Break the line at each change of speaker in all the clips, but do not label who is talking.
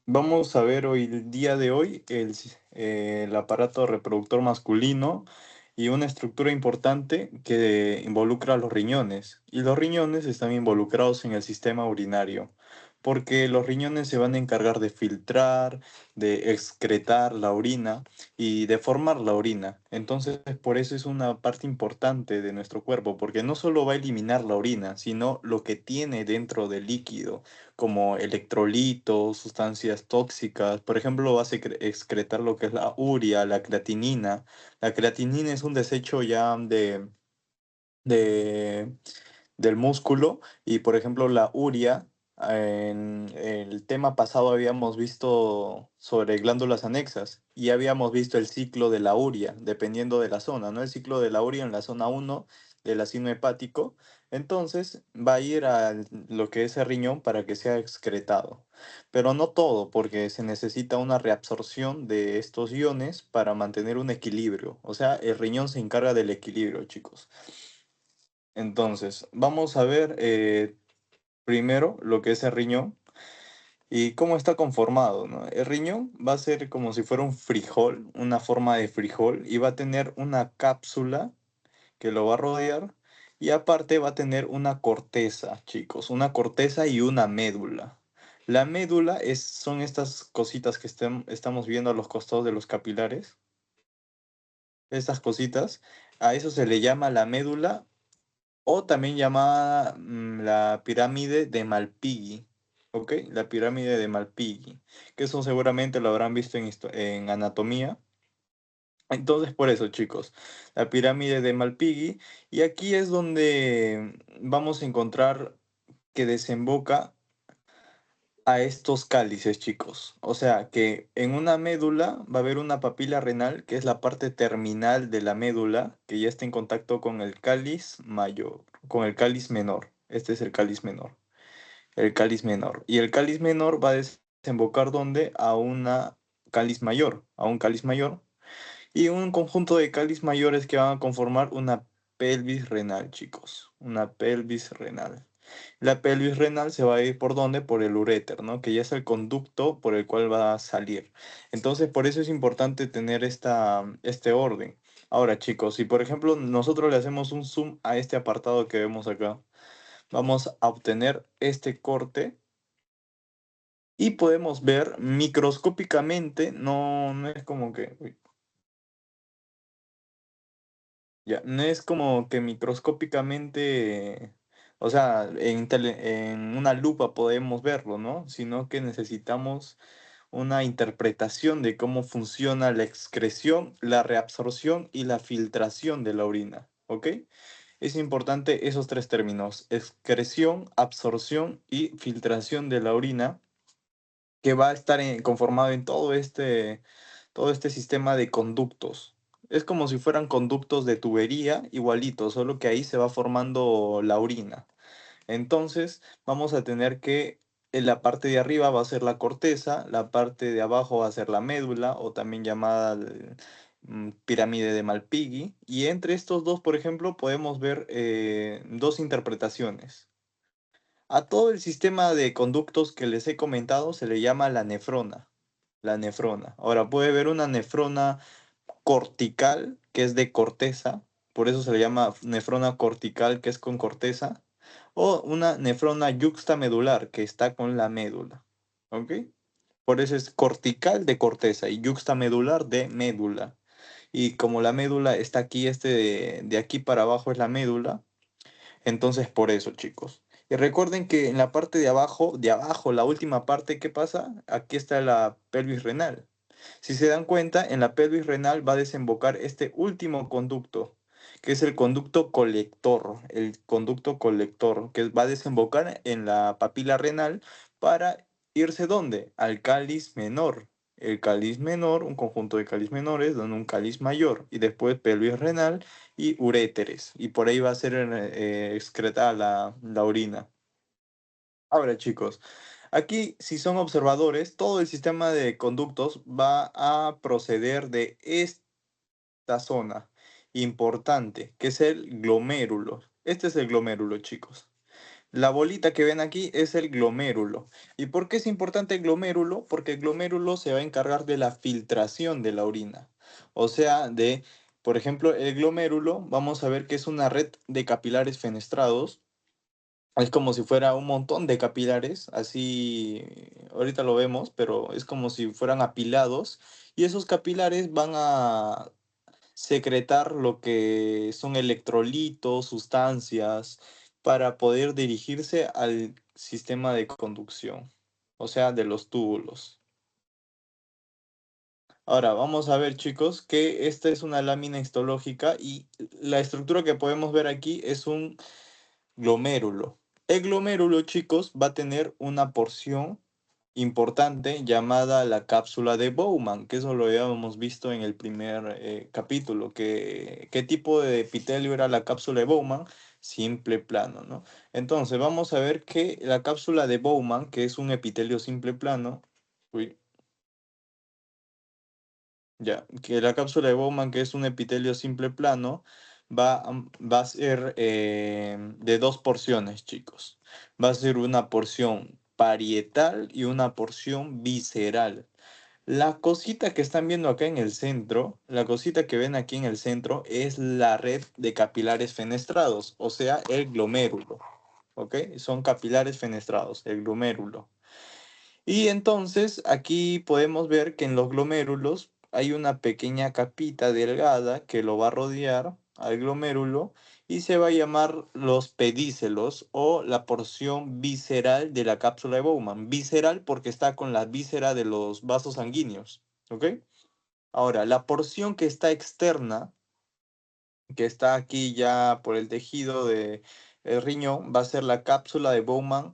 Vamos a ver hoy, el día de hoy, el aparato reproductor masculino y una estructura importante que involucra a los riñones. Y los riñones están involucrados en el sistema urinario, porque los riñones se van a encargar de filtrar, de excretar la orina y de formar la orina. Entonces, por eso es una parte importante de nuestro cuerpo, porque no solo va a eliminar la orina, sino lo que tiene dentro del líquido como electrolitos, sustancias tóxicas. Por ejemplo, va a excretar lo que es la urea, la creatinina. La creatinina es un desecho ya de- del músculo y, por ejemplo, la urea. En el tema pasado habíamos visto sobre glándulas anexas y habíamos visto el ciclo de la urea, dependiendo de la zona, ¿no? El ciclo de la urea en la zona uno del ácido hepático. Entonces va a ir a lo que es el riñón para que sea excretado. Pero no todo, porque se necesita una reabsorción de estos iones para mantener un equilibrio. O sea, el riñón se encarga del equilibrio, chicos. Entonces, vamos a ver primero lo que es el riñón y cómo está conformado, ¿no? El riñón va a ser como si fuera un frijol, una forma de frijol, y va a tener una cápsula que lo va a rodear y aparte va a tener una corteza, chicos, una corteza y una médula. La médula son estas cositas que estamos viendo a los costados de los capilares, estas cositas, a eso se le llama la médula o también llamada la pirámide de Malpighi, ¿ok? La pirámide de Malpighi, que eso seguramente lo habrán visto en anatomía. Entonces, por eso, chicos, la pirámide de Malpighi, y aquí es donde vamos a encontrar que desemboca a estos cálices, chicos. O sea, que en una médula va a haber una papila renal, que es la parte terminal de la médula, que ya está en contacto con el cáliz mayor, con el cáliz menor. Este es el cáliz menor. El cáliz menor. Y el cáliz menor va a desembocar ¿dónde? A una cáliz mayor, a un cáliz mayor. Y un conjunto de cáliz mayores que van a conformar una pelvis renal, chicos. Una pelvis renal. La pelvis renal se va a ir por dónde? Por el uréter, ¿no? Que ya es el conducto por el cual va a salir. Entonces, por eso es importante tener este orden. Ahora, chicos, si por ejemplo nosotros le hacemos un zoom a este apartado que vemos acá, vamos a obtener este corte y podemos ver microscópicamente, no es como que, uy, ya, no es como que microscópicamente, o sea, en una lupa podemos verlo, ¿no? Sino que necesitamos una interpretación de cómo funciona la excreción, la reabsorción y la filtración de la orina, ¿ok? Es importante esos tres términos: excreción, absorción y filtración de la orina, que va a estar conformado en todo este sistema de conductos. Es como si fueran conductos de tubería igualito, solo que ahí se va formando la orina. Entonces, vamos a tener que en la parte de arriba va a ser la corteza, la parte de abajo va a ser la médula, o también llamada pirámide de Malpighi. Y entre estos dos, por ejemplo, podemos ver dos interpretaciones. A todo el sistema de conductos que les he comentado se le llama la nefrona. La nefrona. Ahora puede haber una nefrona cortical, que es de corteza, por eso se le llama nefrona cortical, que es con corteza, o una nefrona yuxtamedular, que está con la médula. ¿Ok? Por eso es cortical de corteza y yuxtamedular de médula. Y como la médula está aquí, de aquí para abajo es la médula, entonces por eso, chicos. Y recuerden que en la parte de abajo, la última parte, ¿qué pasa? Aquí está la pelvis renal. Si se dan cuenta, en la pelvis renal va a desembocar este último conducto, que es el conducto colector, que va a desembocar en la papila renal para irse ¿dónde? Al cáliz menor. El cáliz menor, un conjunto de cáliz menores, donde un cáliz mayor, y después pelvis renal y uréteres, y por ahí va a ser excretada la orina. Ahora, chicos, aquí, si son observadores, todo el sistema de conductos va a proceder de esta zona importante, que es el glomérulo. Este es el glomérulo, chicos. La bolita que ven aquí es el glomérulo. ¿Y por qué es importante el glomérulo? Porque el glomérulo se va a encargar de la filtración de la orina. O sea, por ejemplo, el glomérulo, vamos a ver que es una red de capilares fenestrados. Es como si fuera un montón de capilares, así ahorita lo vemos, pero es como si fueran apilados. Y esos capilares van a secretar lo que son electrolitos, sustancias, para poder dirigirse al sistema de conducción, o sea, de los túbulos. Ahora, vamos a ver, chicos, que esta es una lámina histológica y la estructura que podemos ver aquí es un glomérulo. El glomérulo, chicos, va a tener una porción importante llamada la cápsula de Bowman, que eso lo habíamos visto en el primer capítulo. ¿Qué tipo de epitelio era la cápsula de Bowman? Simple plano, ¿no? Entonces, vamos a ver que la cápsula de Bowman, que es un epitelio simple plano, uy, ya, que la cápsula de Bowman, que es un epitelio simple plano, va a ser de dos porciones, chicos. Va a ser una porción parietal y una porción visceral. La cosita que están viendo acá en el centro, la cosita que ven aquí en el centro es la red de capilares fenestrados, o sea, el glomérulo. ¿Ok? Son capilares fenestrados, el glomérulo. Y entonces aquí podemos ver que en los glomérulos hay una pequeña capita delgada que lo va a rodear al glomérulo y se va a llamar los pedícelos o la porción visceral de la cápsula de Bowman. Visceral porque está con la víscera de los vasos sanguíneos. ¿Ok? Ahora, la porción que está externa, que está aquí ya por el tejido de el riñón, va a ser la cápsula de Bowman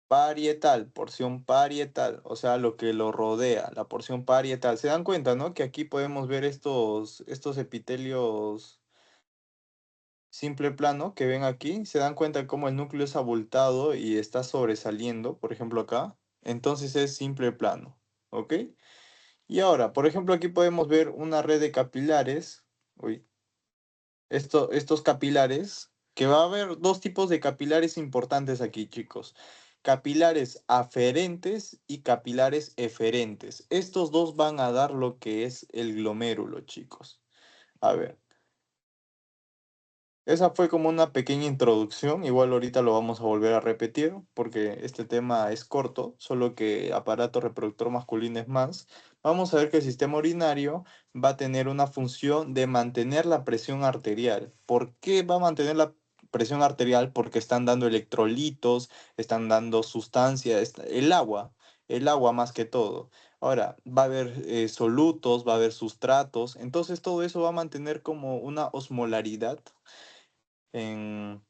parietal, porción parietal, o sea, lo que lo rodea, la porción parietal. ¿Se dan cuenta, no? Que aquí podemos ver estos epitelios simple plano que ven aquí. ¿Se dan cuenta cómo el núcleo es abultado y está sobresaliendo, por ejemplo, acá? Entonces es simple plano, ¿ok? Y ahora, por ejemplo, aquí podemos ver una red de capilares. Uy, estos capilares, que va a haber dos tipos de capilares importantes aquí, chicos. Capilares aferentes y capilares eferentes. Estos dos van a dar lo que es el glomérulo, chicos. A ver. Esa fue como una pequeña introducción, igual ahorita lo vamos a volver a repetir porque este tema es corto, solo que aparato reproductor masculino es más. Vamos a ver que el sistema urinario va a tener una función de mantener la presión arterial. ¿Por qué va a mantener la presión arterial? Porque están dando electrolitos, están dando sustancias, el agua más que todo. Ahora, va a haber solutos, va a haber sustratos, entonces todo eso va a mantener como una osmolaridad en,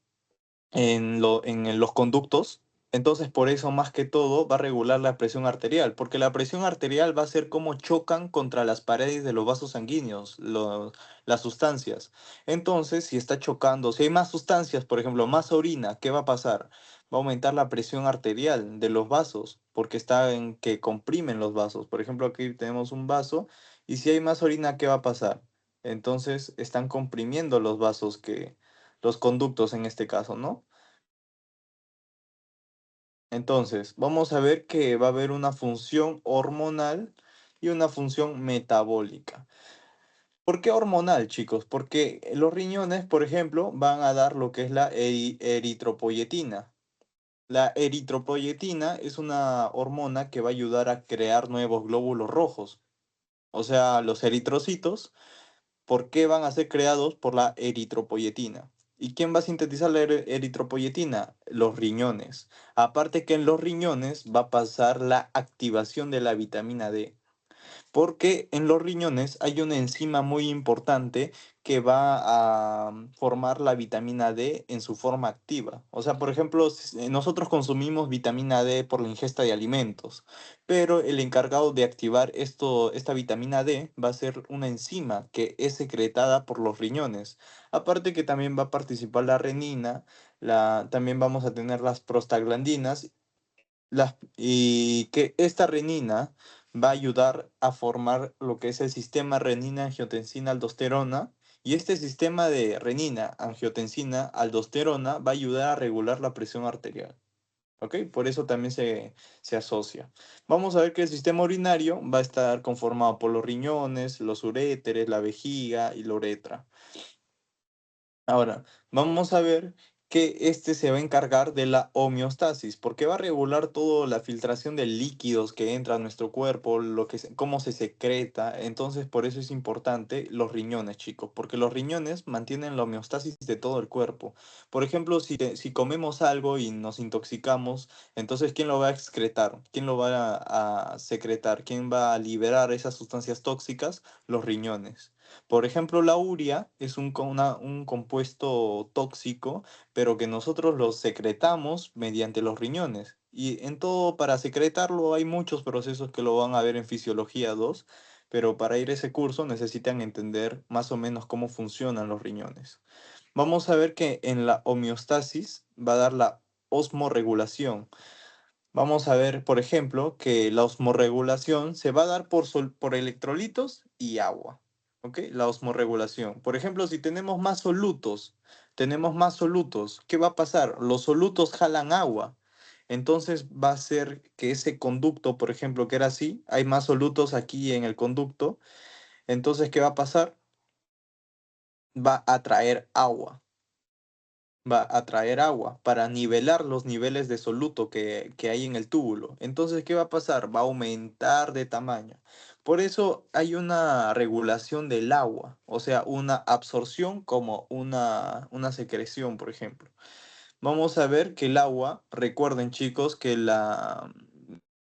en los conductos. Entonces, por eso, más que todo, va a regular la presión arterial, porque la presión arterial va a ser como chocan contra las paredes de los vasos sanguíneos, las sustancias. Entonces, si está chocando, si hay más sustancias, por ejemplo, más orina, ¿qué va a pasar? Va a aumentar la presión arterial de los vasos, porque está en que comprimen los vasos. Por ejemplo, aquí tenemos un vaso, y si hay más orina, ¿qué va a pasar? Entonces, están comprimiendo los vasos los conductos en este caso, ¿no? Entonces, vamos a ver que va a haber una función hormonal y una función metabólica. ¿Por qué hormonal, chicos? Porque los riñones, por ejemplo, van a dar lo que es la eritropoyetina. La eritropoyetina es una hormona que va a ayudar a crear nuevos glóbulos rojos, o sea, los eritrocitos. ¿Por qué van a ser creados por la eritropoyetina? ¿Y quién va a sintetizar la eritropoyetina? Los riñones. Aparte que en los riñones va a pasar la activación de la vitamina D. Porque en los riñones hay una enzima muy importante que va a formar la vitamina D en su forma activa. O sea, por ejemplo, nosotros consumimos vitamina D por la ingesta de alimentos, pero el encargado de activar esta vitamina D va a ser una enzima que es secretada por los riñones. Aparte que también va a participar la renina, también vamos a tener las prostaglandinas y que esta renina va a ayudar a formar lo que es el sistema renina-angiotensina-aldosterona Y este sistema de renina, angiotensina, aldosterona va a ayudar a regular la presión arterial. ¿Ok? Por eso también se asocia. Vamos a ver que el sistema urinario va a estar conformado por los riñones, los uréteres, la vejiga y la uretra. Ahora, vamos a ver que este se va a encargar de la homeostasis, porque va a regular toda la filtración de líquidos que entra a nuestro cuerpo, cómo se secreta. Entonces, por eso es importante los riñones, chicos, porque los riñones mantienen la homeostasis de todo el cuerpo. Por ejemplo, si comemos algo y nos intoxicamos, entonces, ¿quién lo va a excretar? ¿Quién lo va a secretar? ¿Quién va a liberar esas sustancias tóxicas? Los riñones. Por ejemplo, la urea es un compuesto tóxico, pero que nosotros lo secretamos mediante los riñones. Y en todo, para secretarlo hay muchos procesos que lo van a ver en Fisiología 2, pero para ir a ese curso necesitan entender más o menos cómo funcionan los riñones. Vamos a ver que en la homeostasis va a dar la osmorregulación. Vamos a ver, por ejemplo, que la osmorregulación se va a dar por electrolitos y agua. ¿Ok? La osmorregulación. Por ejemplo, si tenemos más solutos, ¿qué va a pasar? Los solutos jalan agua. Entonces va a ser que ese conducto, por ejemplo, que era así, hay más solutos aquí en el conducto. Entonces, ¿qué va a pasar? Va a traer agua. Va a traer agua para nivelar los niveles de soluto que hay en el túbulo. Entonces, ¿qué va a pasar? Va a aumentar de tamaño. Por eso hay una regulación del agua, o sea, una absorción como una secreción, por ejemplo. Vamos a ver que el agua, recuerden chicos,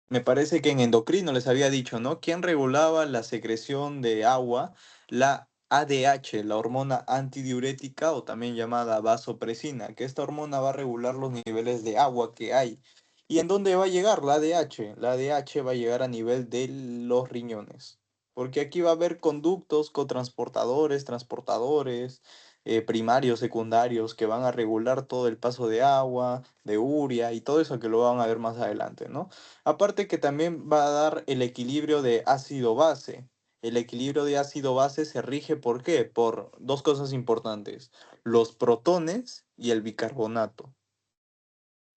me parece que en endocrino les había dicho, ¿no? ¿Quién regulaba la secreción de agua? La ADH, la hormona antidiurética o también llamada vasopresina, que esta hormona va a regular los niveles de agua que hay. ¿Y en dónde va a llegar la ADH? La ADH va a llegar a nivel de los riñones, porque aquí va a haber conductos, cotransportadores, transportadores, primarios, secundarios, que van a regular todo el paso de agua, de urea y todo eso que lo van a ver más adelante, ¿no? Aparte que también va a dar el equilibrio de ácido-base. El equilibrio de ácido-base se rige ¿por qué? Por dos cosas importantes, los protones y el bicarbonato.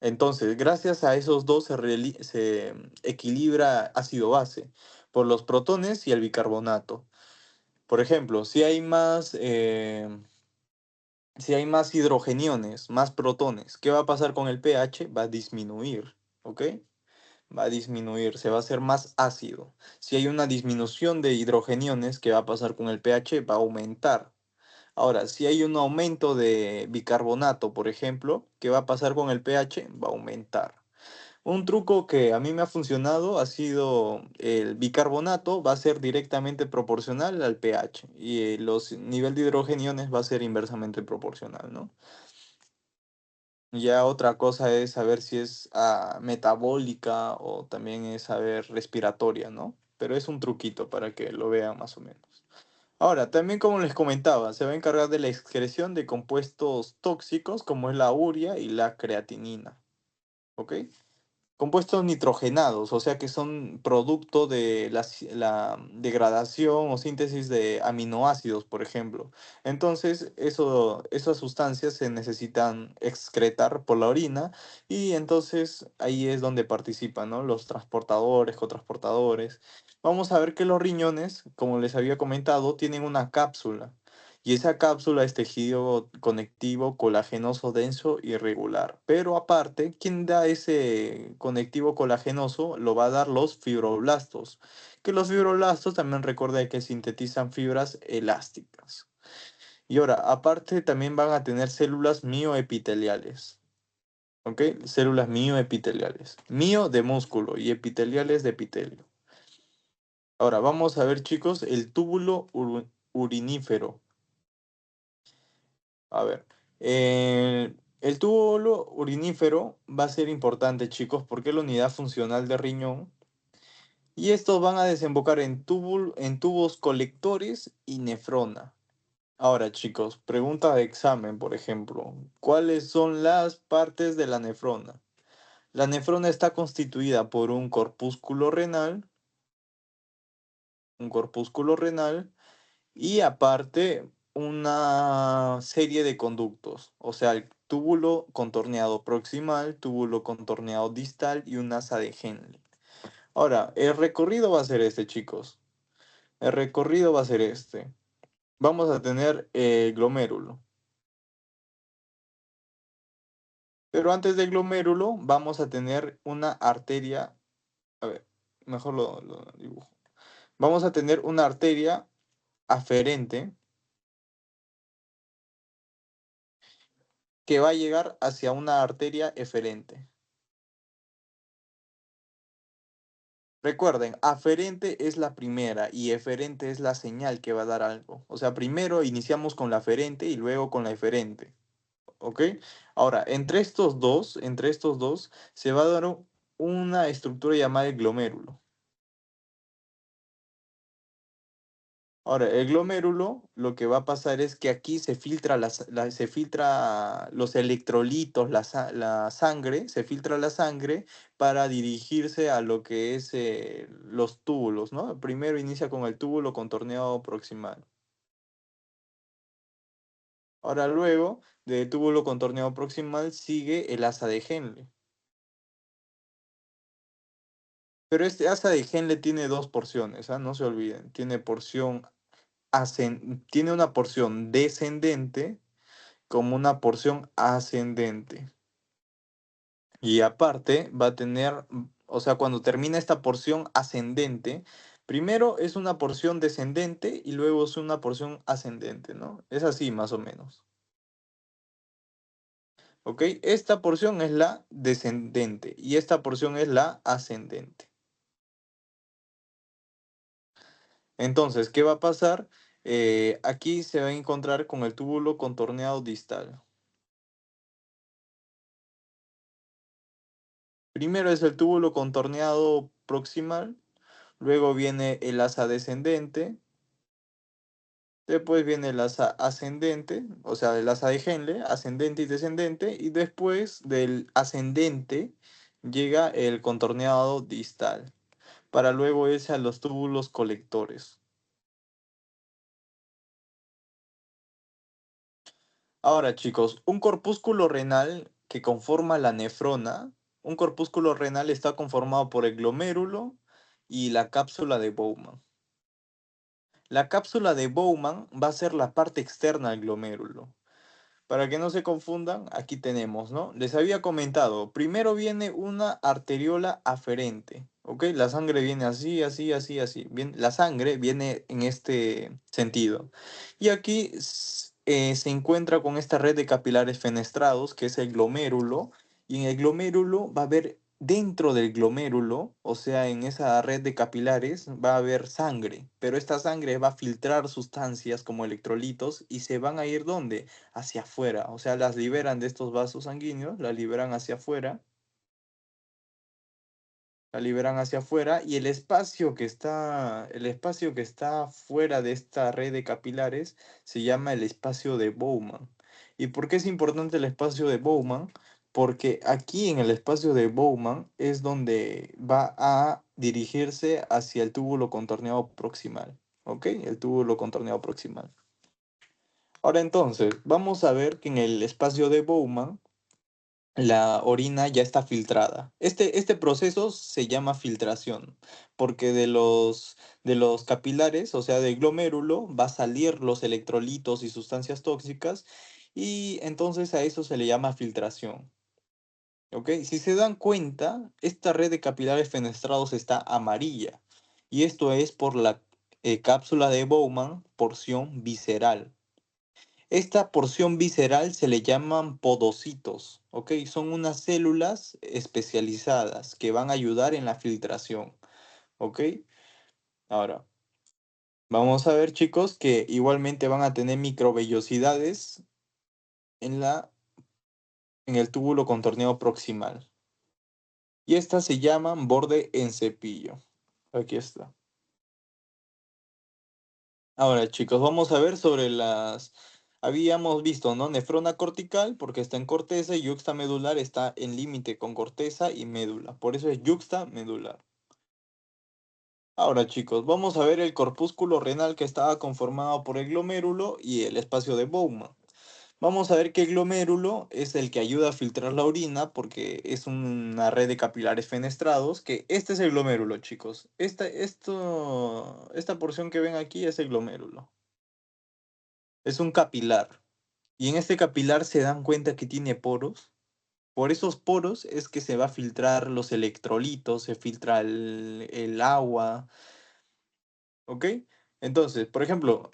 Entonces, gracias a esos dos se equilibra ácido-base, por los protones y el bicarbonato. Por ejemplo, si hay más hidrogeniones, más protones, ¿qué va a pasar con el pH? Va a disminuir, ¿ok? Va a disminuir, se va a hacer más ácido. Si hay una disminución de hidrogeniones, ¿qué va a pasar con el pH? Va a aumentar. Ahora, si hay un aumento de bicarbonato, por ejemplo, ¿qué va a pasar con el pH? Va a aumentar. Un truco que a mí me ha funcionado ha sido el bicarbonato va a ser directamente proporcional al pH y los nivel de hidrogeniones va a ser inversamente proporcional, ¿no? Ya otra cosa es saber si es metabólica o también es saber respiratoria, ¿no? Pero es un truquito para que lo vean más o menos. Ahora, también como les comentaba, se va a encargar de la excreción de compuestos tóxicos como es la urea y la creatinina, ¿ok? Compuestos nitrogenados, o sea que son producto de la degradación o síntesis de aminoácidos, por ejemplo. Entonces, esas sustancias se necesitan excretar por la orina y entonces ahí es donde participan, ¿no? Los transportadores, cotransportadores. Vamos a ver que los riñones, como les había comentado, tienen una cápsula. Y esa cápsula es tejido conectivo colagenoso denso y regular. Pero aparte, ¿quién da ese conectivo colagenoso? Lo va a dar los fibroblastos. Que los fibroblastos también recuerda que sintetizan fibras elásticas. Y ahora, aparte también van a tener células mioepiteliales. ¿Ok? Células mioepiteliales. Mio de músculo y epiteliales de epitelio. Ahora, vamos a ver, chicos, el túbulo urinífero. A ver, el túbulo urinífero va a ser importante, chicos, porque es la unidad funcional de riñón y estos van a desembocar en tubos colectores y nefrona. Ahora, chicos, pregunta de examen, por ejemplo, ¿cuáles son las partes de la nefrona? La nefrona está constituida por un corpúsculo renal y aparte una serie de conductos, o sea, el túbulo contorneado proximal, túbulo contorneado distal y un asa de Henle. Ahora, el recorrido va a ser este, chicos. El recorrido va a ser este. Vamos a tener el glomérulo. Pero antes del glomérulo vamos a tener una arteria. A ver, mejor lo dibujo. Vamos a tener una arteria aferente que va a llegar hacia una arteria eferente. Recuerden, aferente es la primera y eferente es la señal que va a dar algo. O sea, primero iniciamos con la aferente y luego con la eferente. ¿Ok? Ahora, entre estos dos, se va a dar una estructura llamada el glomérulo. Ahora, el glomérulo, lo que va a pasar es que aquí se filtra, se filtra los electrolitos, la sangre, se filtra la sangre para dirigirse a lo que es los túbulos, ¿no? Primero inicia con el túbulo contorneado proximal. Ahora, luego del túbulo contorneado proximal sigue el asa de Henle. Pero este asa de Henle tiene dos porciones, ¿ah? No se olviden. Tiene una porción descendente como una porción ascendente. Y aparte va a tener, o sea, cuando termina esta porción ascendente, primero es una porción descendente y luego es una porción ascendente, ¿no? Es así más o menos. ¿Ok? Esta porción es la descendente y esta porción es la ascendente. Entonces, ¿qué va a pasar? Aquí se va a encontrar con el túbulo contorneado distal. Primero es el túbulo contorneado proximal, luego viene el asa descendente, después viene el asa ascendente, o sea, el asa de Henle, ascendente y descendente, y después del ascendente llega el contorneado distal, para luego irse a los túbulos colectores. Ahora, chicos, un corpúsculo renal que conforma la nefrona, un corpúsculo renal está conformado por el glomérulo y la cápsula de Bowman. La cápsula de Bowman va a ser la parte externa del glomérulo. Para que no se confundan, aquí tenemos, ¿no? Les había comentado, primero viene una arteriola aferente, ¿ok? La sangre viene así, así, así, así. Bien, la sangre viene en este sentido. Y aquí se encuentra con esta red de capilares fenestrados, que es el glomérulo, y en el glomérulo va a haber, dentro del glomérulo, o sea, en esa red de capilares, va a haber sangre, pero esta sangre va a filtrar sustancias como electrolitos y se van a ir ¿dónde? Hacia afuera, o sea, las liberan de estos vasos sanguíneos, las liberan hacia afuera, la liberan hacia afuera y el espacio que está fuera de esta red de capilares se llama el espacio de Bowman. ¿Y por qué es importante el espacio de Bowman? Porque aquí en el espacio de Bowman es donde va a dirigirse hacia el túbulo contorneado proximal, ¿ok? El túbulo contorneado proximal. Ahora entonces, vamos a ver que en el espacio de Bowman la orina ya está filtrada. Este proceso se llama filtración, porque de los capilares, o sea, del glomérulo, va a salir los electrolitos y sustancias tóxicas, y entonces a eso se le llama filtración. ¿Ok? Si se dan cuenta, esta red de capilares fenestrados está amarilla, y esto es por la cápsula de Bowman, porción visceral. Esta porción visceral se le llaman podocitos, ¿ok? Son unas células especializadas que van a ayudar en la filtración, ¿ok? Ahora, vamos a ver, chicos, que igualmente van a tener microvellosidades en el túbulo contorneado proximal. Y estas se llaman borde en cepillo. Aquí está. Ahora, chicos, vamos a ver sobre las... Habíamos visto, ¿no? Nefrona cortical porque está en corteza y yuxta medular está en límite con corteza y médula. Por eso es yuxta medular. Ahora, chicos, vamos a ver el corpúsculo renal que estaba conformado por el glomérulo y el espacio de Bowman. Vamos a ver que el glomérulo es el que ayuda a filtrar la orina porque es una red de capilares fenestrados, que este es el glomérulo, chicos. Esta porción que ven aquí es el glomérulo. Es un capilar. Y en este capilar se dan cuenta que tiene poros. Por esos poros es que se va a filtrar los electrolitos, se filtra el agua. ¿Ok? Entonces, por ejemplo,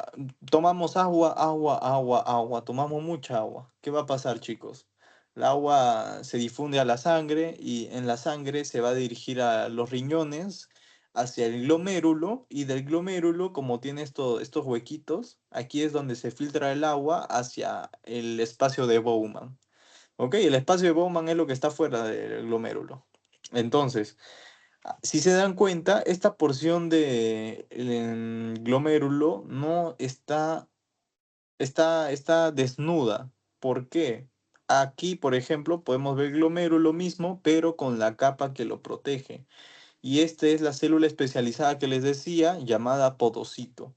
tomamos agua, agua, agua, agua, tomamos mucha agua. ¿Qué va a pasar, chicos? El agua se difunde a la sangre y en la sangre se va a dirigir a los riñones, hacia el glomérulo y del glomérulo, como tiene estos huequitos, aquí es donde se filtra el agua hacia el espacio de Bowman. ¿Ok? El espacio de Bowman es lo que está fuera del glomérulo. Entonces, si se dan cuenta, esta porción de glomérulo no está desnuda. ¿Por qué? Aquí, por ejemplo, podemos ver el glomérulo mismo, pero con la capa que lo protege. Y esta es la célula especializada que les decía, llamada podocito.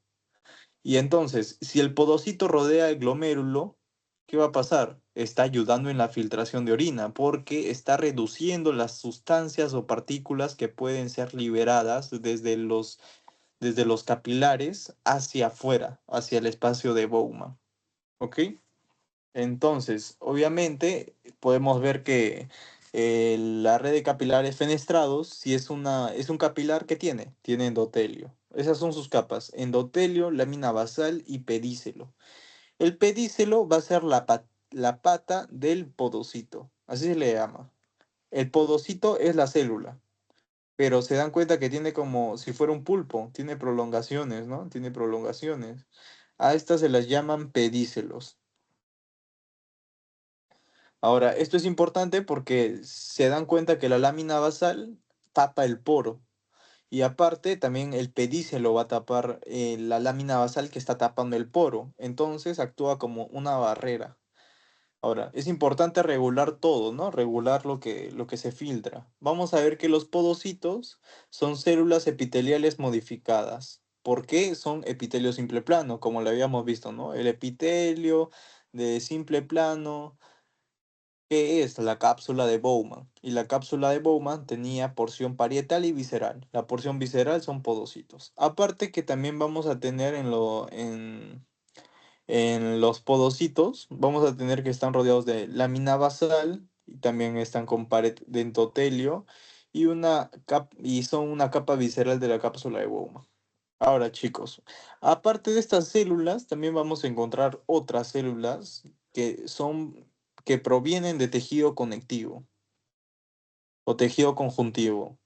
Y entonces, si el podocito rodea el glomérulo, ¿qué va a pasar? Está ayudando en la filtración de orina porque está reduciendo las sustancias o partículas que pueden ser liberadas desde los capilares hacia afuera, hacia el espacio de Bowman. ¿Ok? Entonces, obviamente, podemos ver que la red de capilares fenestrados, si es un capilar que tiene endotelio. Esas son sus capas, endotelio, lámina basal y pedicelo. El pedicelo va a ser la pata del podocito, así se le llama. El podocito es la célula, pero se dan cuenta que tiene como si fuera un pulpo, tiene prolongaciones, ¿no? Tiene prolongaciones. A estas se las llaman pedícelos. Ahora, esto es importante porque se dan cuenta que la lámina basal tapa el poro y aparte también el pedicelo va a tapar la lámina basal que está tapando el poro. Entonces actúa como una barrera. Ahora, es importante regular todo, ¿no? Regular lo que se filtra. Vamos a ver que los podocitos son células epiteliales modificadas. ¿Por qué son epitelio simple plano? Como lo habíamos visto, ¿no? El epitelio de simple plano, que es la cápsula de Bowman. Y la cápsula de Bowman tenía porción parietal y visceral. La porción visceral son podocitos. Aparte que también vamos a tener en los podocitos, vamos a tener que están rodeados de lámina basal y también están con pared de endotelio y son una capa visceral de la cápsula de Bowman. Ahora, chicos, aparte de estas células, también vamos a encontrar otras células que provienen de tejido conectivo o tejido conjuntivo.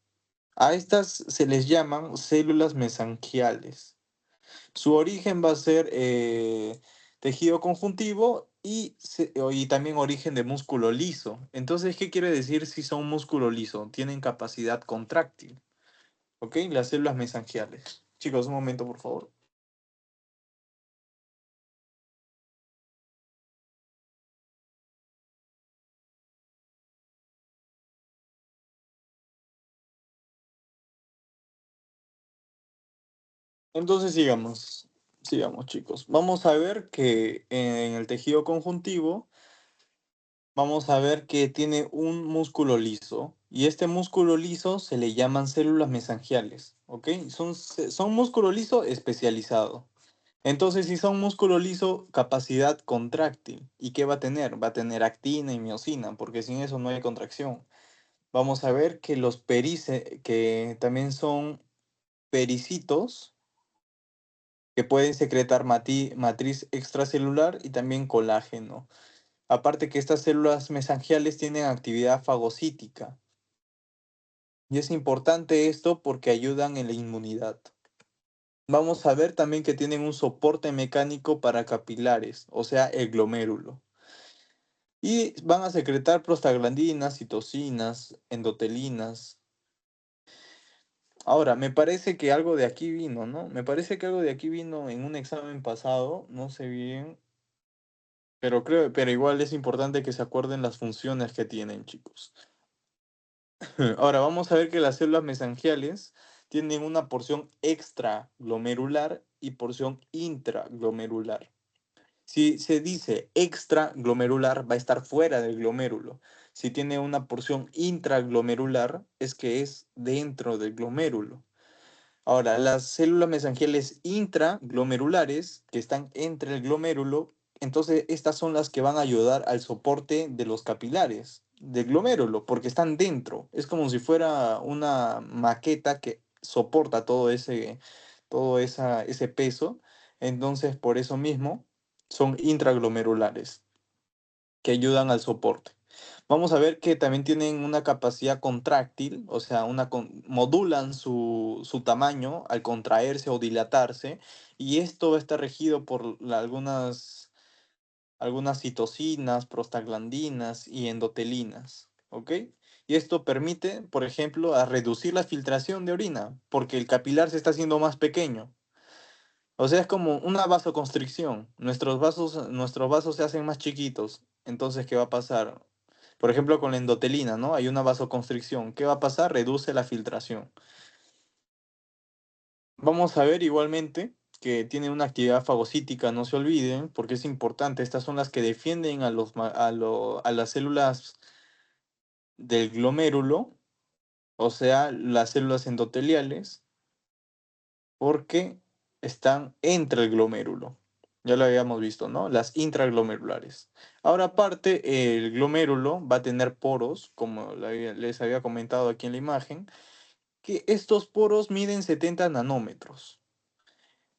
A estas se les llaman células mesangiales. Su origen va a ser tejido conjuntivo y también origen de músculo liso. Entonces, ¿qué quiere decir si son músculo liso? Tienen capacidad contráctil, ¿ok? Las células mesangiales. Chicos, un momento, por favor. Entonces, sigamos, chicos. Vamos a ver que en el tejido conjuntivo, vamos a ver que tiene un músculo liso y este músculo liso se le llaman células mesangiales, ¿ok? Son músculo liso especializado. Entonces, si son músculo liso, capacidad contráctil. ¿Y qué va a tener? Va a tener actina y miosina, porque sin eso no hay contracción. Vamos a ver que que también son pericitos, que pueden secretar matriz extracelular y también colágeno. Aparte que estas células mesangiales tienen actividad fagocítica. Y es importante esto porque ayudan en la inmunidad. Vamos a ver también que tienen un soporte mecánico para capilares, o sea, el glomérulo. Y van a secretar prostaglandinas, citocinas, endotelinas. Ahora, me parece que algo de aquí vino, ¿no? Me parece que algo de aquí vino en un examen pasado, no sé bien, pero igual es importante que se acuerden las funciones que tienen, chicos. Ahora, vamos a ver que las células mesangiales tienen una porción extraglomerular y porción intraglomerular. Si se dice extraglomerular, va a estar fuera del glomérulo. Si tiene una porción intraglomerular, es que es dentro del glomérulo. Ahora, las células mesangiales intraglomerulares, que están entre el glomérulo, entonces estas son las que van a ayudar al soporte de los capilares del glomérulo, porque están dentro. Es como si fuera una maqueta que soporta ese peso. Entonces, por eso mismo, son intraglomerulares, que ayudan al soporte. Vamos a ver que también tienen una capacidad contráctil, o sea, modulan su tamaño al contraerse o dilatarse, y esto va a estar regido por algunas citocinas, prostaglandinas y endotelinas, ¿ok? Y esto permite, por ejemplo, a reducir la filtración de orina, porque el capilar se está haciendo más pequeño. O sea, es como una vasoconstricción. Nuestros vasos se hacen más chiquitos. Entonces, ¿qué va a pasar? Por ejemplo, con la endotelina, ¿no? Hay una vasoconstricción. ¿Qué va a pasar? Reduce la filtración. Vamos a ver igualmente que tiene una actividad fagocítica, no se olviden, porque es importante. Estas son las que defienden a las células del glomérulo, o sea, las células endoteliales, porque están entre el glomérulo. Ya lo habíamos visto, ¿no? Las intraglomerulares. Ahora, aparte, el glomérulo va a tener poros, como les había comentado aquí en la imagen, que estos poros miden 70 nanómetros.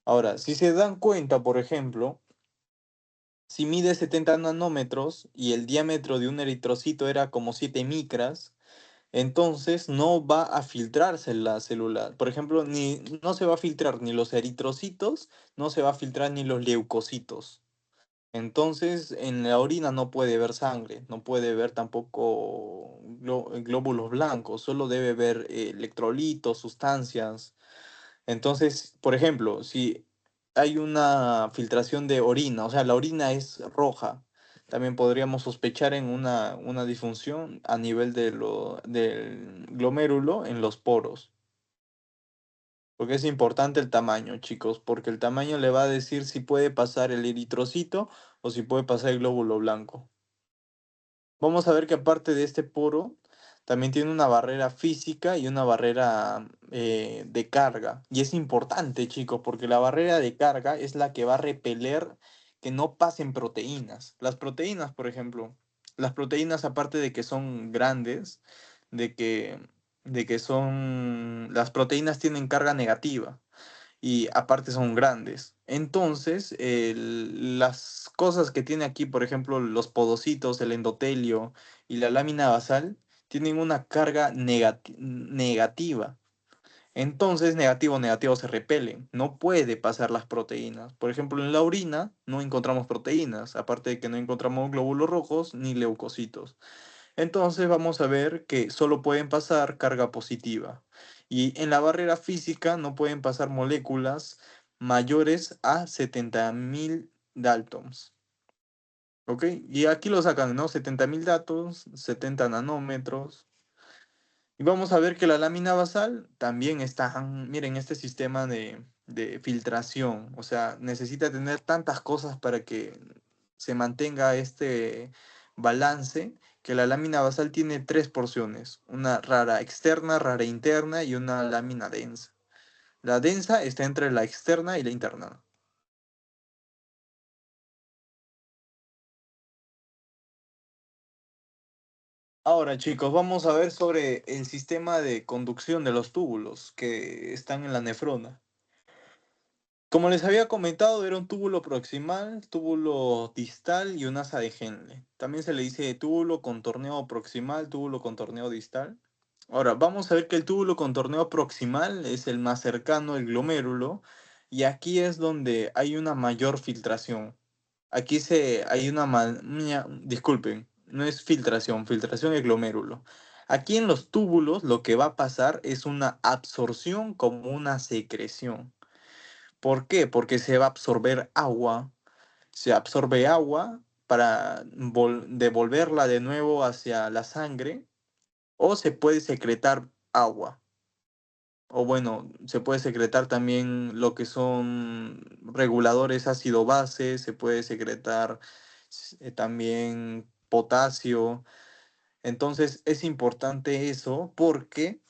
Ahora, si se dan cuenta, por ejemplo, si mide 70 nanómetros y el diámetro de un eritrocito era como 7 micras, entonces no va a filtrarse la célula. Por ejemplo, no se va a filtrar ni los eritrocitos, no se va a filtrar ni los leucocitos. Entonces, en la orina no puede ver sangre, no puede ver tampoco glóbulos blancos, solo debe ver electrolitos, sustancias. Entonces, por ejemplo, si hay una filtración de orina, o sea, la orina es roja, también podríamos sospechar en una disfunción a nivel del glomérulo en los poros. Porque es importante el tamaño, chicos, porque el tamaño le va a decir si puede pasar el eritrocito o si puede pasar el glóbulo blanco. Vamos a ver que aparte de este poro, también tiene una barrera física y una barrera de carga. Y es importante, chicos, porque la barrera de carga es la que va a repeler que no pasen proteínas. Las proteínas, por ejemplo, las proteínas aparte de que son grandes, de que, las proteínas tienen carga negativa y aparte son grandes. Entonces, las cosas que tiene aquí, por ejemplo, los podocitos, el endotelio y la lámina basal, tienen una carga negativa. Entonces, negativo, negativo se repelen. No puede pasar las proteínas. Por ejemplo, en la orina no encontramos proteínas, aparte de que no encontramos glóbulos rojos ni leucocitos. Entonces vamos a ver que solo pueden pasar carga positiva. Y en la barrera física no pueden pasar moléculas mayores a 70.000 daltons. ¿Ok? Y aquí lo sacan, ¿no? 70.000 daltons, 70 nanómetros. Y vamos a ver que la lámina basal también está, miren, este sistema de filtración. O sea, necesita tener tantas cosas para que se mantenga este balance, que la lámina basal tiene tres porciones, una rara externa, rara interna y una lámina densa. La densa está entre la externa y la interna. Ahora, chicos, vamos a ver sobre el sistema de conducción de los túbulos que están en la nefrona. Como les había comentado, era un túbulo proximal, túbulo distal y un asa de Henle. También se le dice túbulo con torneo proximal, túbulo con torneo distal. Ahora, vamos a ver que el túbulo con torneo proximal es el más cercano al glomérulo y aquí es donde hay una mayor filtración. Hay disculpen, no es filtración, filtración es glomérulo. Aquí en los túbulos lo que va a pasar es una absorción como una secreción. ¿Por qué? Porque se va a absorber agua. Se absorbe agua para devolverla de nuevo hacia la sangre o se puede secretar agua. o bueno, se puede secretar también lo que son reguladores ácido-base, se puede secretar también potasio. Entonces es importante eso porque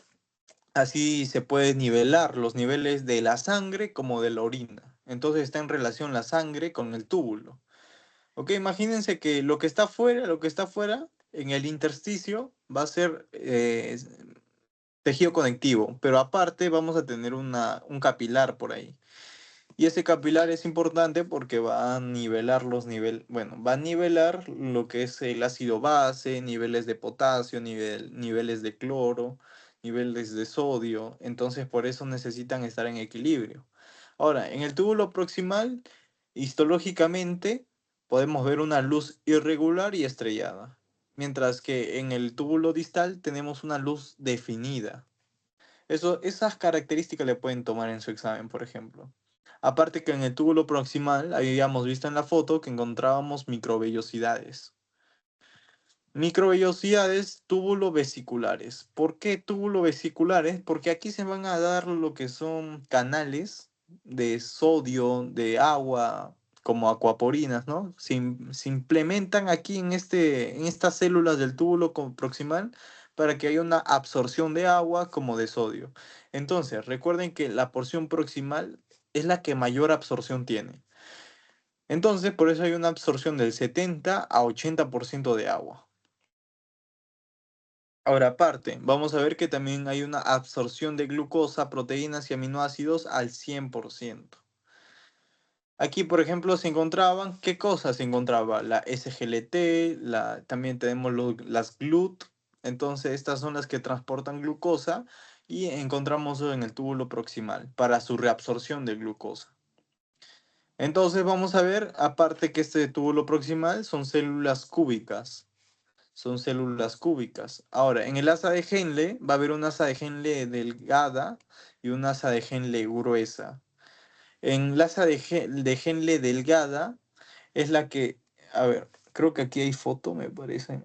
así se puede nivelar los niveles de la sangre como de la orina. Entonces está en relación la sangre con el túbulo. Ok, imagínense que lo que está afuera, en el intersticio, va a ser tejido conectivo, pero aparte vamos a tener un capilar por ahí. Y ese capilar es importante porque va a nivelar bueno, va a nivelar lo que es el ácido base, niveles de potasio, niveles de cloro, niveles de sodio. Entonces, por eso necesitan estar en equilibrio. Ahora, en el túbulo proximal, histológicamente, podemos ver una luz irregular y estrellada, mientras que en el túbulo distal tenemos una luz definida. Esas características le pueden tomar en su examen, por ejemplo. Aparte que en el túbulo proximal habíamos visto en la foto que encontrábamos microvellosidades. Microvellosidades túbulo-vesiculares. ¿Por qué túbulo-vesiculares? Porque aquí se van a dar lo que son canales de sodio, de agua, como acuaporinas, ¿no? Se implementan aquí en estas células del túbulo proximal para que haya una absorción de agua como de sodio. Entonces, recuerden que la porción proximal es la que mayor absorción tiene. Entonces, por eso hay una absorción del 70 a 80% de agua. Ahora, aparte, vamos a ver que también hay una absorción de glucosa, proteínas y aminoácidos al 100%. Aquí, por ejemplo, se encontraban, ¿qué cosas se encontraba? La SGLT, también tenemos las GLUT, entonces estas son las que transportan glucosa y encontramos en el túbulo proximal para su reabsorción de glucosa. Entonces vamos a ver, aparte que este túbulo proximal son células cúbicas. Son células cúbicas. Ahora, en el asa de Henle va a haber una asa de Henle delgada y una asa de Henle gruesa. En la asa de Henle delgada es la que, a ver, creo que aquí hay foto, me parece.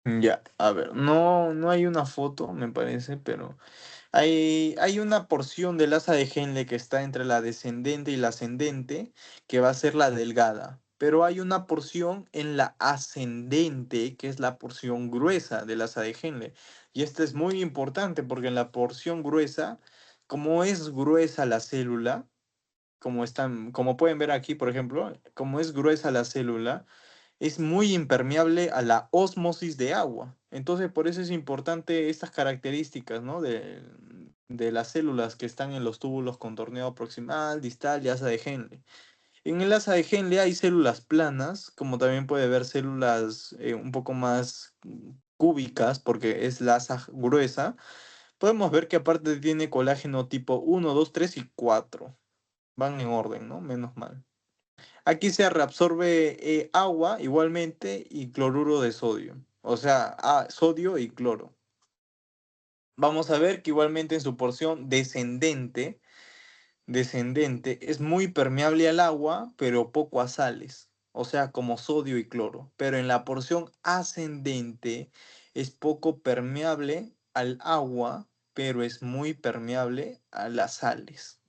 Ya, a ver, no hay una foto, me parece, pero hay una porción del asa de Henle que está entre la descendente y la ascendente, que va a ser la delgada. Pero hay una porción en la ascendente, que es la porción gruesa del asa de Henle. Y esta es muy importante porque en la porción gruesa, como es gruesa la célula, como pueden ver aquí, por ejemplo, como es gruesa la célula, es muy impermeable a la ósmosis de agua. Entonces, por eso es importante estas características, ¿no? De las células que están en los túbulos con torneo proximal, distal y asa de Henle. En el asa de Henle hay células planas, como también puede haber células un poco más cúbicas, porque es la asa gruesa. Podemos ver que aparte tiene colágeno tipo 1, 2, 3 y 4. Van en orden, ¿no? Menos mal. Aquí se reabsorbe agua igualmente y cloruro de sodio. O sea, sodio y cloro. Vamos a ver que igualmente en su porción descendente es muy permeable al agua, pero poco a sales. O sea, como sodio y cloro. Pero en la porción ascendente es poco permeable al agua, pero es muy permeable a las sales.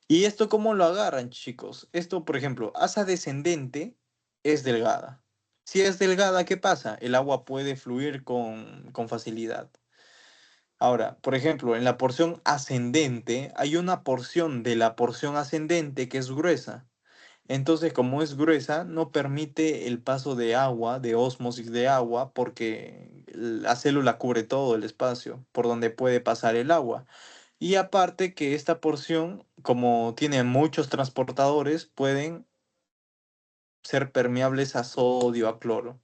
¿Y esto cómo lo agarran, chicos? Esto, por ejemplo, asa descendente es delgada. Si es delgada, ¿qué pasa? El agua puede fluir con facilidad. Ahora, por ejemplo, en la porción ascendente hay una porción de la porción ascendente que es gruesa. Entonces, como es gruesa, no permite el paso de agua, de ósmosis de agua, porque la célula cubre todo el espacio por donde puede pasar el agua. Y aparte que esta porción, como tiene muchos transportadores, pueden ser permeables a sodio, a cloro.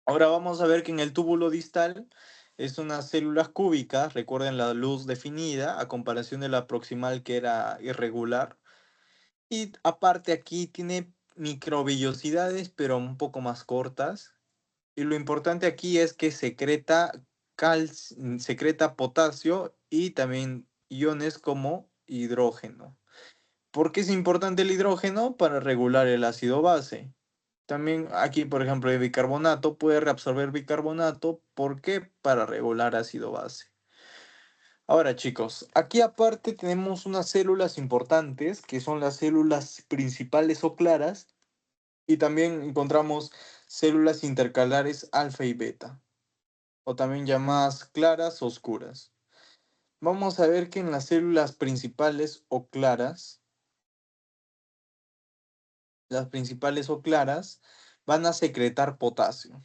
Ahora vamos a ver que en el túbulo distal es unas células cúbicas, recuerden la luz definida, a comparación de la proximal que era irregular. Y aparte aquí tiene microvellosidades, pero un poco más cortas. Y lo importante aquí es que secreta potasio y también iones como hidrógeno. ¿Por qué es importante el hidrógeno? Para regular el ácido base. También aquí, por ejemplo, el bicarbonato puede reabsorber bicarbonato. ¿Por qué? Para regular ácido base. Ahora, chicos, aquí aparte tenemos unas células importantes, que son las células principales o claras, y también encontramos células intercalares alfa y beta, o también llamadas claras o oscuras. Vamos a ver que en las células principales o claras, las principales o claras, van a secretar potasio.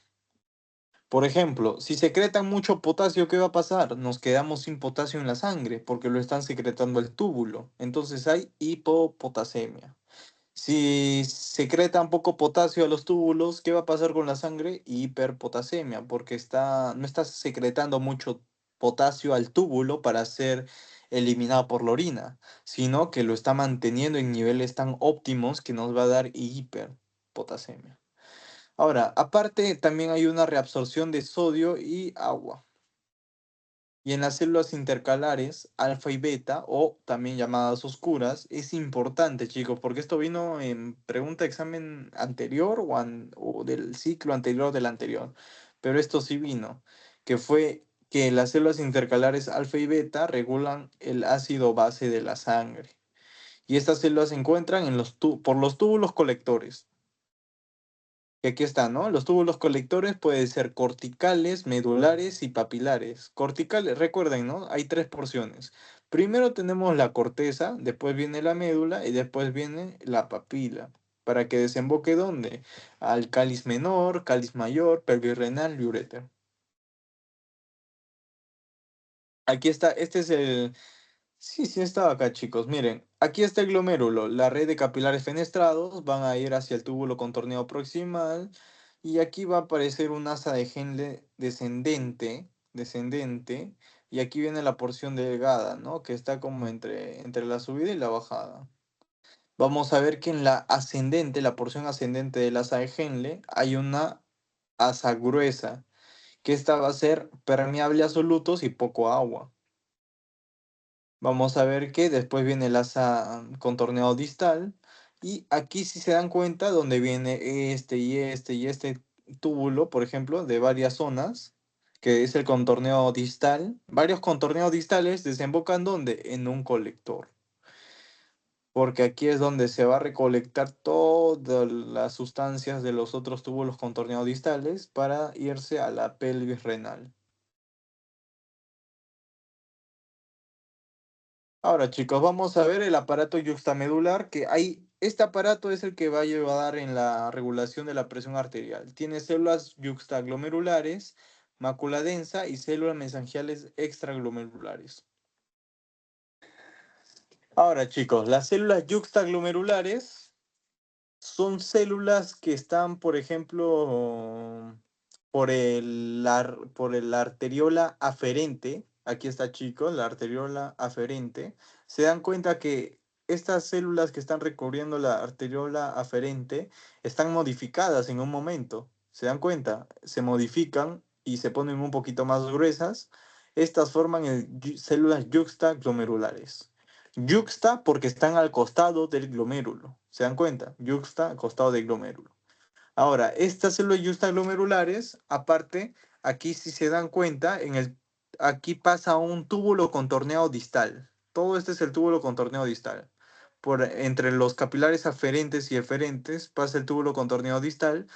Por ejemplo, si secretan mucho potasio, ¿qué va a pasar? Nos quedamos sin potasio en la sangre porque lo están secretando el túbulo. Entonces hay hipopotasemia. Si secretan poco potasio a los túbulos, ¿qué va a pasar con la sangre? Hiperpotasemia, porque no está secretando mucho potasio al túbulo para ser eliminado por la orina, sino que lo está manteniendo en niveles tan óptimos que nos va a dar hiperpotasemia. Ahora, aparte, también hay una reabsorción de sodio y agua. Y en las células intercalares, alfa y beta, o también llamadas oscuras, es importante, chicos, porque esto vino en pregunta de examen anterior o del ciclo anterior del anterior. Pero esto sí vino, que fue que las células intercalares alfa y beta regulan el ácido base de la sangre. Y estas células se encuentran por los túbulos colectores. Y aquí está, ¿no? Los túbulos colectores pueden ser corticales, medulares y papilares. Corticales, recuerden, ¿no? Hay tres porciones. Primero tenemos la corteza, después viene la médula y después viene la papila. ¿Para que desemboque dónde? Al cáliz menor, cáliz mayor, pelvis renal y uréter. Aquí está, este es el, sí, sí estaba acá, chicos. Miren, aquí está el glomérulo. La red de capilares fenestrados van a ir hacia el túbulo contorneado proximal y aquí va a aparecer un asa de Henle descendente, y aquí viene la porción delgada, ¿no? Que está como entre la subida y la bajada. Vamos a ver que en la ascendente, la porción ascendente del asa de Henle, hay una asa gruesa, que esta va a ser permeable a solutos y poco agua. Vamos a ver que después viene el asa contorneado distal. Y aquí si se dan cuenta donde viene este túbulo, por ejemplo, de varias zonas, que es el contorneo distal. Varios contorneos distales desembocan ¿dónde? En un colector. Porque aquí es donde se va a recolectar todas las sustancias de los otros túbulos contorneados distales para irse a la pelvis renal. Ahora, chicos, vamos a ver el aparato yuxtamedular, que hay, este aparato es el que va a ayudar en la regulación de la presión arterial. Tiene células yuxtaglomerulares, mácula densa y células mesangiales extraglomerulares. Ahora, chicos, las células yuxtaglomerulares son células que están, por ejemplo, por el arteriola aferente. Aquí está, chicos, la arteriola aferente. Se dan cuenta que estas células que están recorriendo la arteriola aferente están modificadas en un momento. ¿Se dan cuenta? Se modifican y se ponen un poquito más gruesas. Estas forman células yuxtaglomerulares. Yuxta porque están al costado del glomérulo. ¿Se dan cuenta? Yuxta, al costado del glomérulo. Ahora, estas células yuxtaglomerulares, aparte, aquí si se dan cuenta, aquí pasa un túbulo contorneado distal. Todo este es el túbulo contorneado distal. Entre los capilares aferentes y eferentes pasa el túbulo contorneado distal.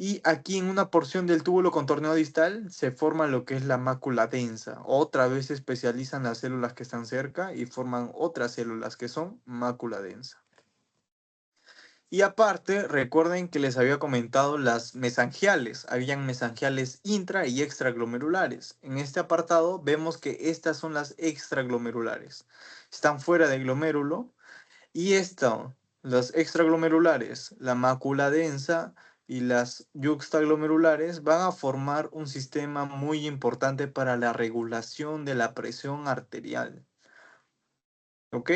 Y aquí en una porción del túbulo contorneado distal se forma lo que es la mácula densa. Otra vez se especializan las células que están cerca y forman otras células que son mácula densa. Y aparte, recuerden que les había comentado las mesangiales. Habían mesangiales intra y extraglomerulares. En este apartado vemos que estas son las extraglomerulares. Están fuera del glomérulo. Y esto, las extraglomerulares, la mácula densa y las yuxtaglomerulares van a formar un sistema muy importante para la regulación de la presión arterial. ¿Ok?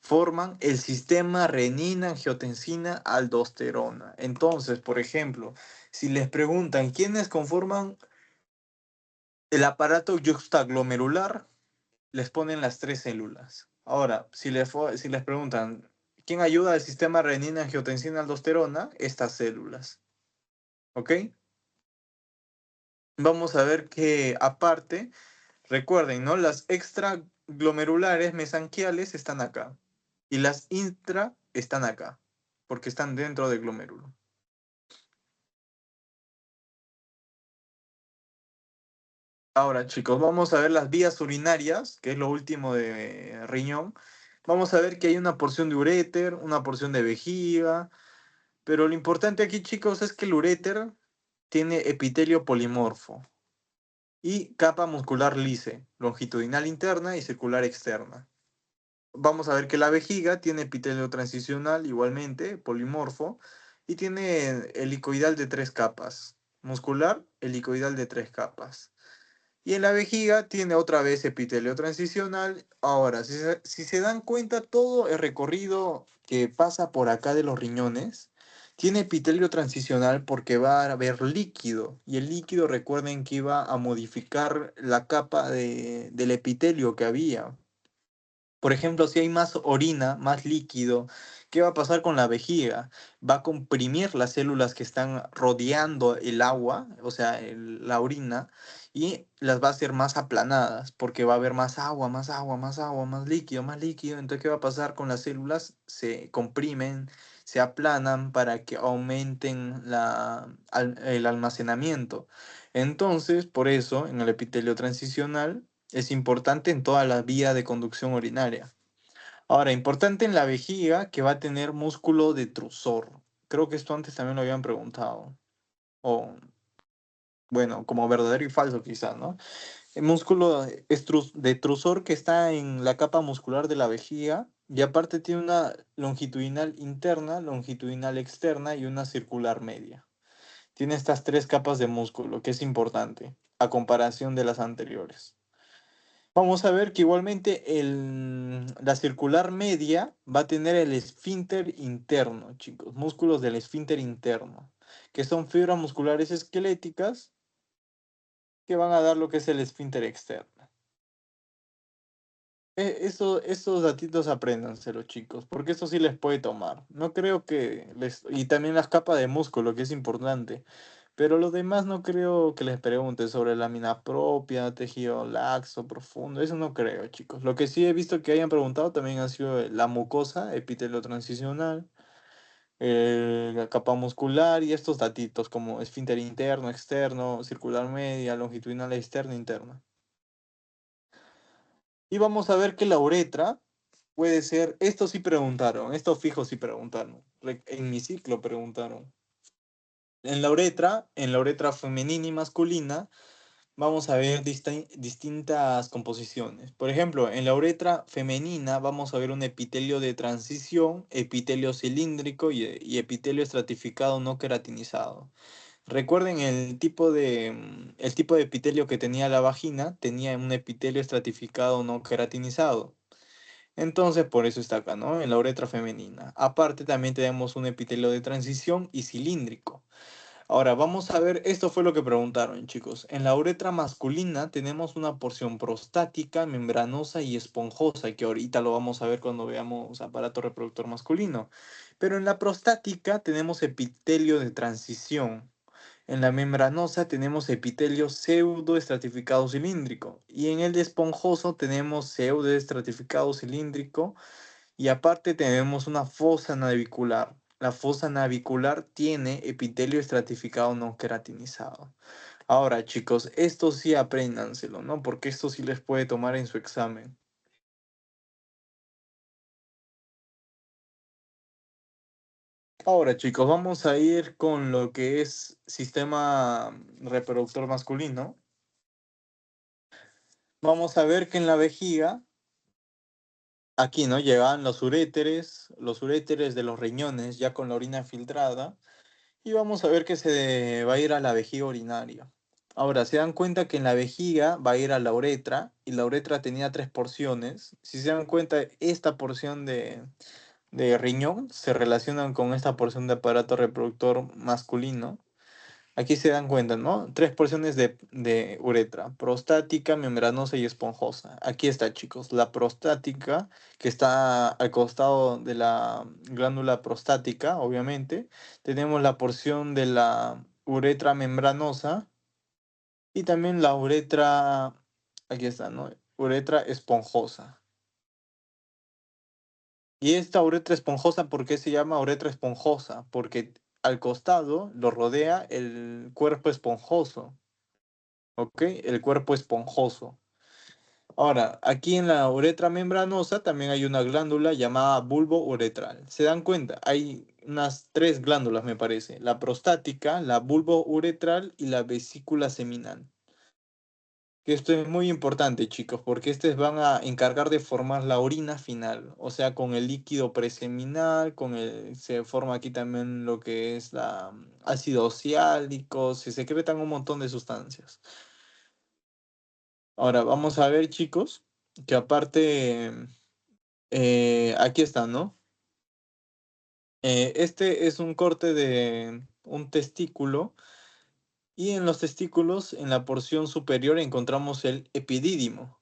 Forman el sistema renina-angiotensina-aldosterona. Entonces, por ejemplo, si les preguntan quiénes conforman el aparato yuxtaglomerular, les ponen las tres células. Ahora, si les preguntan, ¿quién ayuda al sistema renina-angiotensina-aldosterona? Estas células, ¿ok? Vamos a ver que aparte, recuerden, ¿no? Las extraglomerulares mesanquiales están acá y las intra están acá, porque están dentro del glomérulo. Ahora, chicos, vamos a ver las vías urinarias, que es lo último de riñón. Vamos a ver que hay una porción de uréter, una porción de vejiga, pero lo importante aquí, chicos, es que el uréter tiene epitelio polimorfo y capa muscular lise, longitudinal interna y circular externa. Vamos a ver que la vejiga tiene epitelio transicional igualmente, polimorfo, y tiene helicoidal de 3 capas. Muscular, helicoidal de 3 capas. Y en la vejiga tiene otra vez epitelio transicional. Ahora, si se dan cuenta, todo el recorrido que pasa por acá de los riñones tiene epitelio transicional porque va a haber líquido. Y el líquido, recuerden que iba a modificar la capa del epitelio que había. Por ejemplo, si hay más orina, más líquido, ¿qué va a pasar con la vejiga? Va a comprimir las células que están rodeando el agua, o sea, la orina, y las va a hacer más aplanadas, porque va a haber más agua, más agua, más agua, más líquido, más líquido. Entonces, ¿qué va a pasar con las células? Se comprimen, se aplanan para que aumenten el almacenamiento. Entonces, por eso, en el epitelio transicional, es importante en toda la vía de conducción urinaria. Ahora, importante en la vejiga que va a tener músculo detrusor. Creo que esto antes también lo habían preguntado. O, bueno, como verdadero y falso quizás, ¿no? El músculo detrusor que está en la capa muscular de la vejiga y aparte tiene una longitudinal interna, longitudinal externa y una circular media. Tiene estas 3 capas de músculo, que es importante, a comparación de las anteriores. Vamos a ver que igualmente la circular media va a tener el esfínter interno, chicos, músculos del esfínter interno, que son fibras musculares esqueléticas que van a dar lo que es el esfínter externo. Esos datitos apréndanselo, chicos, porque eso sí les puede tomar. No creo que les... Y también las capas de músculo, que es importante. Pero los demás no creo que les pregunte sobre lámina propia, tejido laxo, profundo. Eso no creo, chicos. Lo que sí he visto que hayan preguntado también ha sido la mucosa, epitelio transicional, la capa muscular y estos datitos como esfínter interno, externo, circular media, longitudinal externa, interna. Y vamos a ver que la uretra puede ser, esto sí preguntaron, esto fijo sí preguntaron. En mi ciclo preguntaron. En la uretra femenina y masculina, vamos a ver distintas composiciones. Por ejemplo, en la uretra femenina vamos a ver un epitelio de transición, epitelio cilíndrico y epitelio estratificado no queratinizado. Recuerden el tipo de epitelio que tenía la vagina, tenía un epitelio estratificado no queratinizado. Entonces, por eso está acá, ¿no? En la uretra femenina. Aparte, también tenemos un epitelio de transición y cilíndrico. Ahora, vamos a ver, esto fue lo que preguntaron, chicos. En la uretra masculina tenemos una porción prostática, membranosa y esponjosa, que ahorita lo vamos a ver cuando veamos aparato reproductor masculino. Pero en la prostática tenemos epitelio de transición. En la membranosa tenemos epitelio pseudoestratificado cilíndrico. Y en el esponjoso tenemos pseudoestratificado cilíndrico y aparte tenemos una fosa navicular. La fosa navicular tiene epitelio estratificado no queratinizado. Ahora, chicos, esto sí apréndanselo, ¿no? Porque esto sí les puede tomar en su examen. Ahora, chicos, vamos a ir con lo que es sistema reproductor masculino. Vamos a ver que en la vejiga, aquí, ¿no? Llegan los uréteres de los riñones ya con la orina filtrada. Y vamos a ver que se va a ir a la vejiga urinaria. Ahora, se dan cuenta que en la vejiga va a ir a la uretra y la uretra tenía 3 porciones. Si se dan cuenta, esta porción de riñón se relaciona con esta porción de aparato reproductor masculino. Aquí se dan cuenta, ¿no? Tres porciones de uretra, prostática, membranosa y esponjosa. Aquí está, chicos, la prostática, que está al costado de la glándula prostática, obviamente. Tenemos la porción de la uretra membranosa y también la uretra, aquí está, ¿no? Uretra esponjosa. Y esta uretra esponjosa, ¿por qué se llama uretra esponjosa? Porque al costado lo rodea el cuerpo esponjoso. ¿Ok? El cuerpo esponjoso. Ahora, aquí en la uretra membranosa también hay una glándula llamada bulbo uretral. ¿Se dan cuenta? Hay unas tres glándulas, me parece. La prostática, la bulbo uretral y la vesícula seminal. Que esto es muy importante, chicos, porque estos van a encargar de formar la orina final. O sea, con el líquido preseminal, se forma aquí también lo que es la ácido oxálico, se secretan un montón de sustancias. Ahora, vamos a ver, chicos, que aparte, aquí está, ¿no? Este es un corte de un testículo y en los testículos, en la porción superior, encontramos el epidídimo.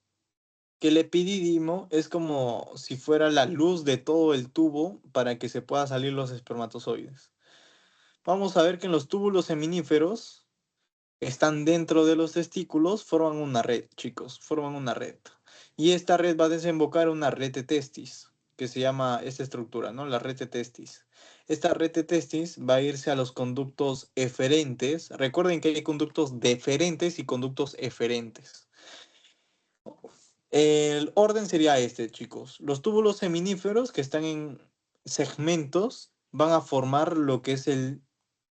Que el epidídimo es como si fuera la luz de todo el tubo para que se pueda salir los espermatozoides. Vamos a ver que en los túbulos seminíferos están dentro de los testículos, forman una red, chicos, forman una red. Y esta red va a desembocar en una red de testis, que se llama esta estructura, ¿no? La red de testis. Esta red de testis va a irse a los conductos eferentes. Recuerden que hay conductos deferentes y conductos eferentes. El orden sería este, chicos. Los túbulos seminíferos que están en segmentos van a formar lo que es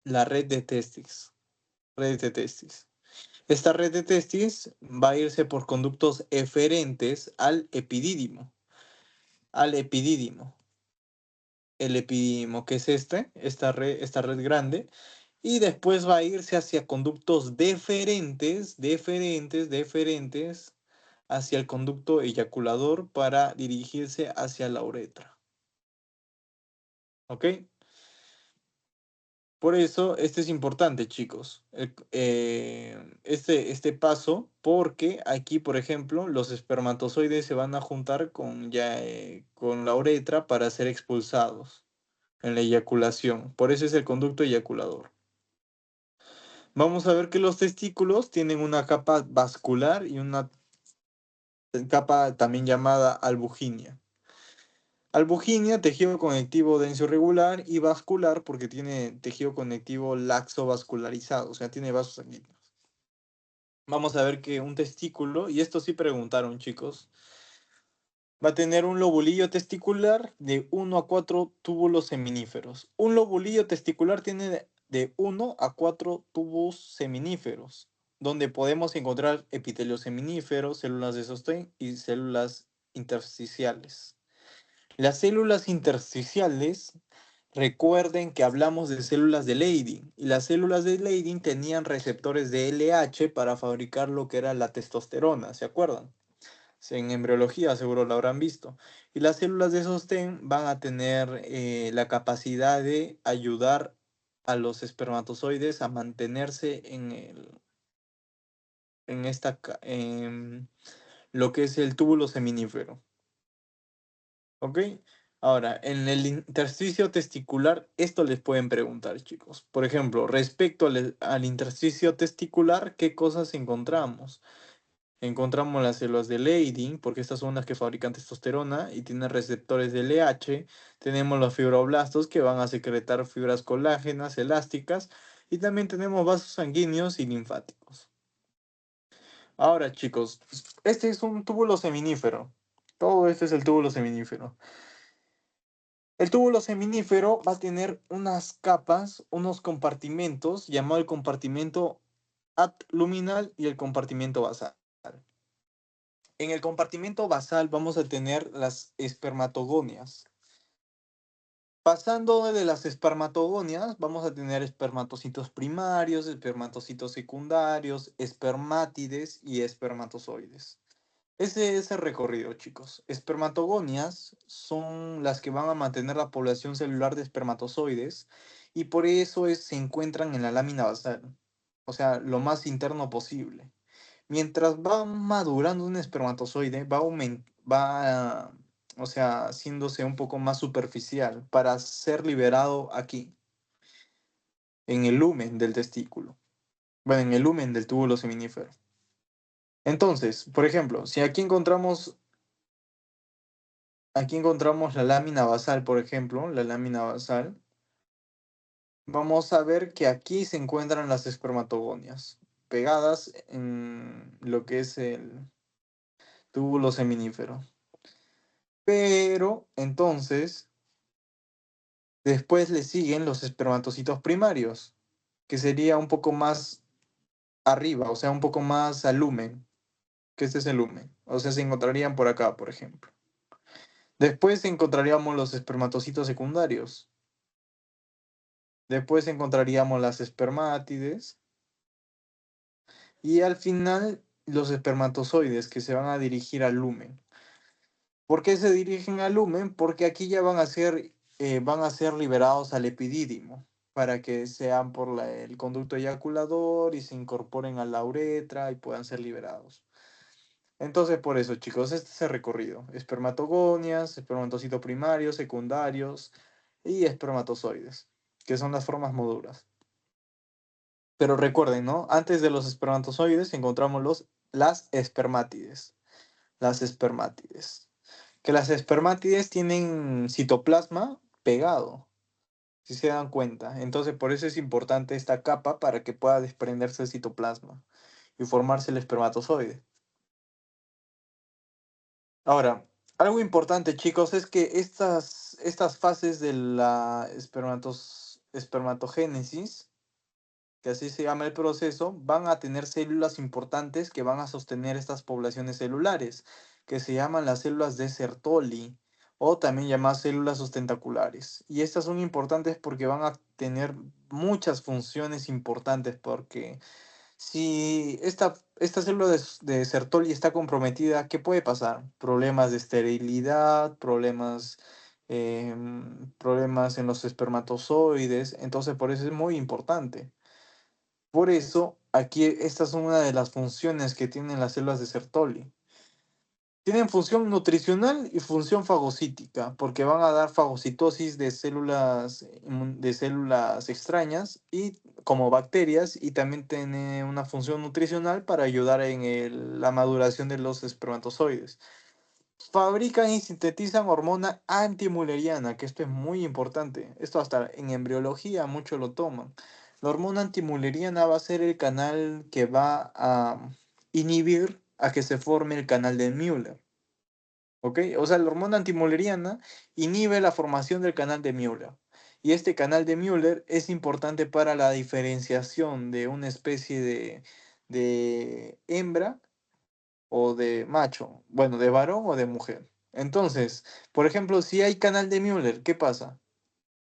la red de testis. Red de testis. Esta red de testis va a irse por conductos eferentes al epidídimo. Al epidídimo. El epidídimo, que es esta red grande. Y después va a irse hacia conductos deferentes, hacia el conducto eyaculador para dirigirse hacia la uretra. ¿Ok? Por eso, este es importante, chicos. Este paso, porque aquí, por ejemplo, los espermatozoides se van a juntar con la uretra para ser expulsados en la eyaculación. Por eso es el conducto eyaculador. Vamos a ver que los testículos tienen una capa vascular y una capa también llamada albuginia. Albuginia, tejido conectivo denso regular y vascular porque tiene tejido conectivo laxo vascularizado, o sea, tiene vasos sanguíneos. Vamos a ver que un testículo, y esto sí preguntaron, chicos, va a tener un lobulillo testicular de 1 a 4 túbulos seminíferos. Un lobulillo testicular tiene de 1 a 4 tubos seminíferos, donde podemos encontrar epitelio seminífero, células de sostén y células intersticiales. Las células intersticiales, recuerden que hablamos de células de Leydig, y las células de Leydig tenían receptores de LH para fabricar lo que era la testosterona, ¿se acuerdan? En embriología seguro lo habrán visto. Y las células de sostén van a tener la capacidad de ayudar a los espermatozoides a mantenerse en lo que es el túbulo seminífero. ¿Ok? Ahora, en el intersticio testicular, esto les pueden preguntar, chicos. Por ejemplo, respecto al intersticio testicular, ¿qué cosas encontramos? Encontramos las células de Leydig, porque estas son las que fabrican testosterona y tienen receptores de LH. Tenemos los fibroblastos que van a secretar fibras colágenas, elásticas. Y también tenemos vasos sanguíneos y linfáticos. Ahora, chicos, este es un túbulo seminífero. Todo esto es el túbulo seminífero. El túbulo seminífero va a tener unas capas, unos compartimentos, llamado el compartimento abluminal y el compartimento basal. En el compartimento basal vamos a tener las espermatogonias. Pasando de las espermatogonias, vamos a tener espermatocitos primarios, espermatocitos secundarios, espermátides y espermatozoides. Ese es el recorrido, chicos. Espermatogonias son las que van a mantener la población celular de espermatozoides y por eso se encuentran en la lámina basal. o sea, lo más interno posible. Mientras va madurando un espermatozoide, va, o sea, haciéndose un poco más superficial para ser liberado aquí, en el lumen del testículo. Bueno, en el lumen del túbulo seminífero. Entonces, por ejemplo, si aquí encontramos la lámina basal, por ejemplo, la lámina basal, vamos a ver que aquí se encuentran las espermatogonias, pegadas en lo que es el túbulo seminífero. Pero entonces, después le siguen los espermatocitos primarios, que sería un poco más arriba, o sea, un poco más al lumen, que este es el lumen. O sea, se encontrarían por acá, por ejemplo. Después encontraríamos los espermatocitos secundarios. Después encontraríamos las espermátides. Y al final, los espermatozoides que se van a dirigir al lumen. ¿Por qué se dirigen al lumen? Porque aquí ya van a ser liberados al epidídimo para que sean por el conducto eyaculador y se incorporen a la uretra y puedan ser liberados. Entonces, por eso, chicos, este es el recorrido. Espermatogonias, espermatocitos primarios, secundarios y espermatozoides, que son las formas maduras. Pero recuerden, ¿no? Antes de los espermatozoides encontramos las espermátides. Las espermátides. Que las espermátides tienen citoplasma pegado, si se dan cuenta. Entonces, por eso es importante esta capa para que pueda desprenderse el citoplasma y formarse el espermatozoide. Ahora, algo importante, chicos, es que estas fases de la espermatogénesis, que así se llama el proceso, van a tener células importantes que van a sostener estas poblaciones celulares, que se llaman las células de Sertoli o también llamadas células sustentaculares. Y estas son importantes porque van a tener muchas funciones importantes, porque si esta célula de Sertoli está comprometida, ¿qué puede pasar? Problemas de esterilidad, problemas en los espermatozoides, entonces por eso es muy importante. Por eso, aquí esta es una de las funciones que tienen las células de Sertoli. Tienen función nutricional y función fagocítica, porque van a dar fagocitosis de células extrañas y como bacterias, y también tiene una función nutricional para ayudar en la maduración de los espermatozoides. Fabrican y sintetizan hormona antimuleriana, que esto es muy importante. Esto hasta en embriología mucho lo toman. La hormona antimuleriana va a ser el canal que va a inhibir a que se forme el canal de Müller. ¿Ok? O sea, la hormona antimuleriana inhibe la formación del canal de Müller. Y este canal de Müller es importante para la diferenciación de una especie de hembra o de macho, bueno, de varón o de mujer. Entonces, por ejemplo, si hay canal de Müller, ¿qué pasa?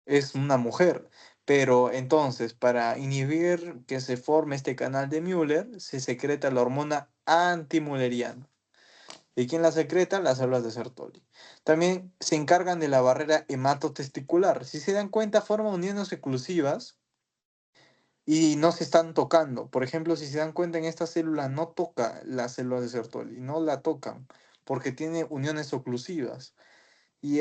Es una mujer, pero entonces para inhibir que se forme este canal de Müller, se secreta la hormona antimülleriana. ¿Y quién la secreta? Las células de Sertoli. También se encargan de la barrera hematotesticular. Si se dan cuenta, forman uniones exclusivas y no se están tocando. Por ejemplo, si se dan cuenta en esta célula no toca la célula de Sertoli, no la tocan porque tiene uniones oclusivas. Y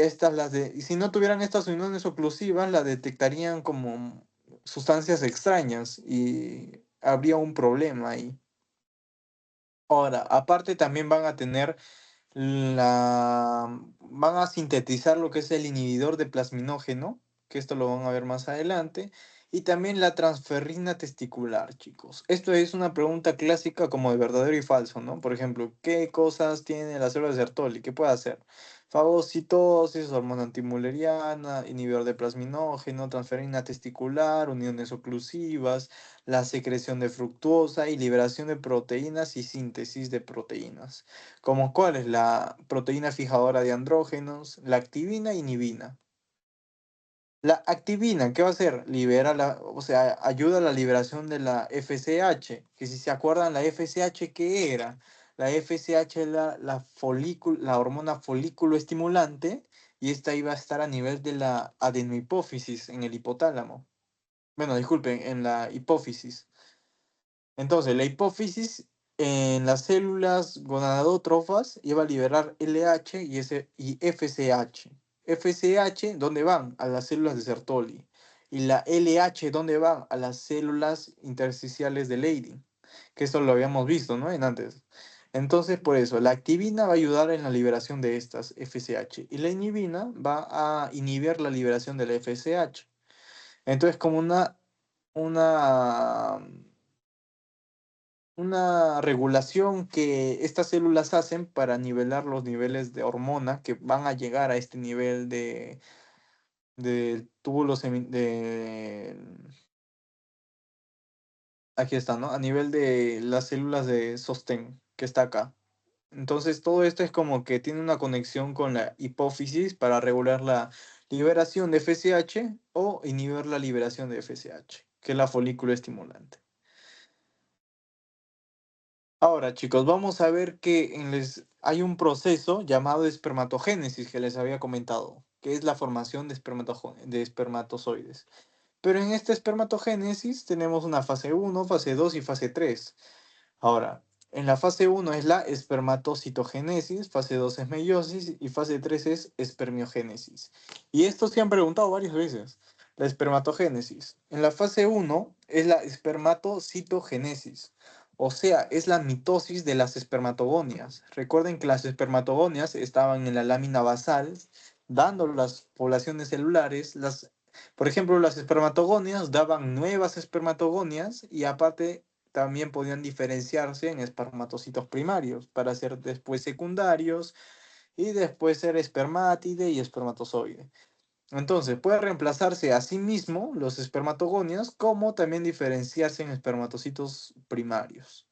si no tuvieran estas uniones oclusivas, la detectarían como sustancias extrañas y habría un problema ahí. Ahora, aparte también van a sintetizar lo que es el inhibidor de plasminógeno, que esto lo van a ver más adelante, y también la transferrina testicular, chicos. Esto es una pregunta clásica como de verdadero y falso, ¿no? Por ejemplo, ¿qué cosas tiene la célula de Sertoli? ¿Qué puede hacer? Fagocitosis, hormona antimuleriana, inhibidor de plasminógeno, transferrina testicular, uniones oclusivas, la secreción de fructuosa y liberación de proteínas y síntesis de proteínas. ¿Como cuál es la proteína fijadora de andrógenos? La activina y inhibina. La activina, ¿qué va a hacer? O sea, ayuda a la liberación de la FSH, que si se acuerdan, la FSH, ¿qué era? La FSH es la hormona folículo estimulante y esta iba a estar a nivel de la adenohipófisis en el hipotálamo. Bueno, disculpen, en la hipófisis. Entonces, la hipófisis en las células gonadotrófas iba a liberar LH y FSH. FSH, ¿dónde van? A las células de Sertoli. Y la LH, ¿dónde van? A las células intersticiales de Leydig, que eso lo habíamos visto, ¿no? En antes. Entonces, por eso, la activina va a ayudar en la liberación de estas FSH y la inhibina va a inhibir la liberación de la FSH. Entonces, como una una regulación que estas células hacen para nivelar los niveles de hormona que van a llegar a este nivel de túbulo aquí está, ¿no? A nivel de las células de sostén que está acá. Entonces todo esto es como que tiene una conexión con la hipófisis para regular la liberación de FSH o inhibir la liberación de FSH, que es la folículo estimulante. Ahora, chicos, vamos a ver que hay un proceso llamado espermatogénesis que les había comentado, que es la formación de de espermatozoides. Pero en esta espermatogénesis tenemos una fase uno, fase 2 y fase 3. Ahora, en la fase uno es la espermatocitogénesis, fase 2 es meiosis y fase 3 es espermiogénesis. Y esto se han preguntado varias veces. La espermatogénesis. En la fase uno es la espermatocitogénesis, o sea, es la mitosis de las espermatogonias. Recuerden que las espermatogonias estaban en la lámina basal, dando las poblaciones celulares. Por ejemplo, las espermatogonias daban nuevas espermatogonias y aparte también podían diferenciarse en espermatocitos primarios para ser después secundarios y después ser espermátide y espermatozoide. Entonces, puede reemplazarse a sí mismo los espermatogonias como también diferenciarse en espermatocitos primarios.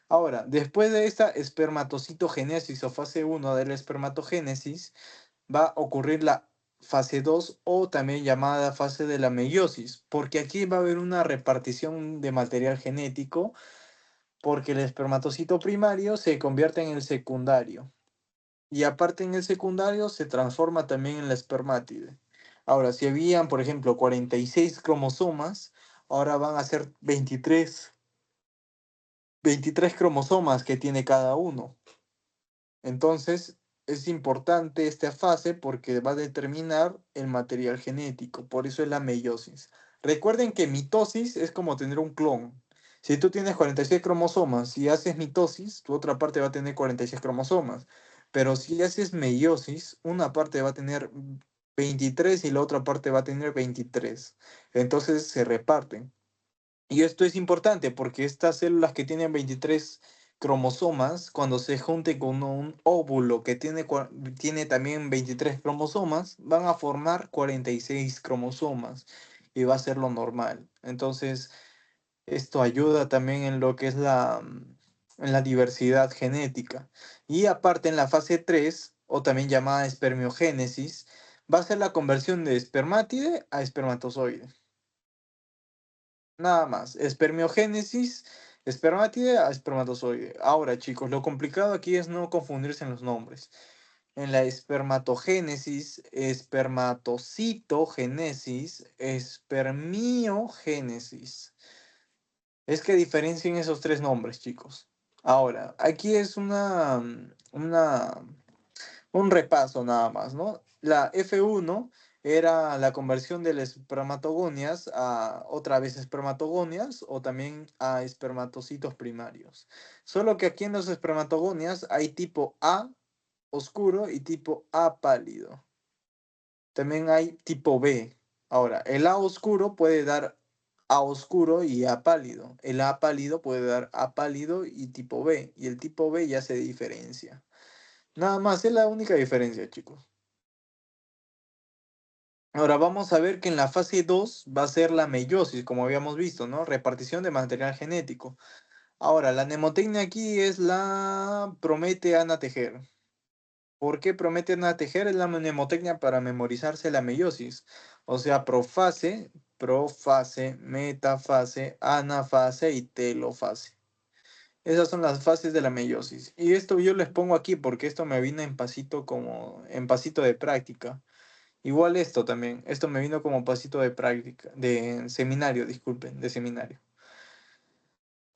Ahora, después de esta espermatocitogénesis o fase uno de la espermatogénesis, va a ocurrir la fase 2 o también llamada fase de la meiosis, porque aquí va a haber una repartición de material genético porque el espermatocito primario se convierte en el secundario y aparte en el secundario se transforma también en la espermátide. Ahora, si habían, por ejemplo, 46 cromosomas, ahora van a ser 23 cromosomas que tiene cada uno. Entonces, es importante esta fase porque va a determinar el material genético, por eso es la meiosis. Recuerden que mitosis es como tener un clon. Si tú tienes 46 cromosomas y haces mitosis, tu otra parte va a tener 46 cromosomas. Pero si haces meiosis, una parte va a tener 23 y la otra parte va a tener 23. Entonces se reparten. Y esto es importante porque estas células que tienen 23 cromosomas, cuando se junten con un óvulo que tiene también 23 cromosomas, van a formar 46 cromosomas y va a ser lo normal. Entonces, esto ayuda también en lo que es en la diversidad genética. Y aparte, en la fase 3 o también llamada espermiogénesis, va a ser la conversión de espermátide a espermatozoide. Nada más. Espermiogénesis, espermátide a espermatozoide. Ahora, chicos, lo complicado aquí es no confundirse en los nombres. En la espermatogénesis, espermatocitogénesis, espermiogénesis. Es que diferencien esos tres nombres, chicos. Ahora, aquí es un repaso nada más, ¿no? La F1 era la conversión de las espermatogonias a otra vez espermatogonias o también a espermatocitos primarios. Solo que aquí en las espermatogonias hay tipo A oscuro y tipo A pálido. También hay tipo B. Ahora, el A oscuro puede dar A oscuro y A pálido. El A pálido puede dar A pálido y tipo B. Y el tipo B ya se diferencia. Nada más, es la única diferencia, chicos. Ahora vamos a ver que en la fase 2 va a ser la meiosis, como habíamos visto, ¿no? Repartición de material genético. Ahora, la mnemotecnia aquí es la promete Ana Tejer. ¿Por qué promete Ana Tejer? Es la mnemotecnia para memorizarse la meiosis. O sea, profase, metafase, anafase y telofase. Esas son las fases de la meiosis. Y esto yo les pongo aquí porque esto me vino en pasito como en pasito de práctica. Igual esto también. Esto me vino como pasito de práctica, de seminario, disculpen, de seminario.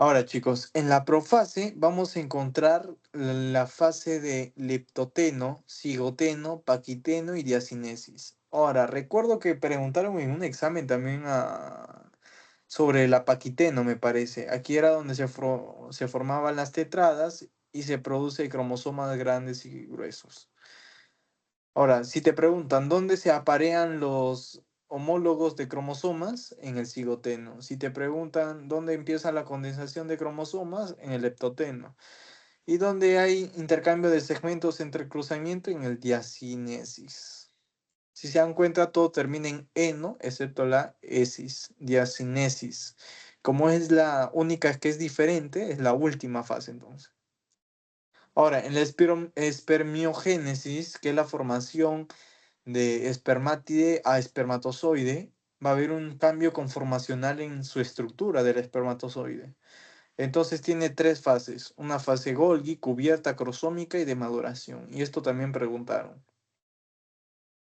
Ahora, chicos, en la profase vamos a encontrar la fase de leptoteno, cigoteno, paquiteno y diacinesis. Ahora, recuerdo que preguntaron en un examen también sobre la paquiteno, me parece. Aquí era donde se formaban las tetradas y se produce cromosomas grandes y gruesos. Ahora, si te preguntan dónde se aparean los homólogos de cromosomas, en el cigoteno. Si te preguntan dónde empieza la condensación de cromosomas, en el leptoteno. Y dónde hay intercambio de segmentos entre cruzamiento, en el diacinesis. Si se dan cuenta, todo termina en eno, excepto la esis, diacinesis. Como es la única que es diferente, es la última fase entonces. Ahora, en la espermiogénesis, que es la formación de espermátide a espermatozoide, va a haber un cambio conformacional en su estructura del espermatozoide. Entonces tiene tres fases, una fase Golgi, cubierta crosómica y de maduración. Y esto también preguntaron.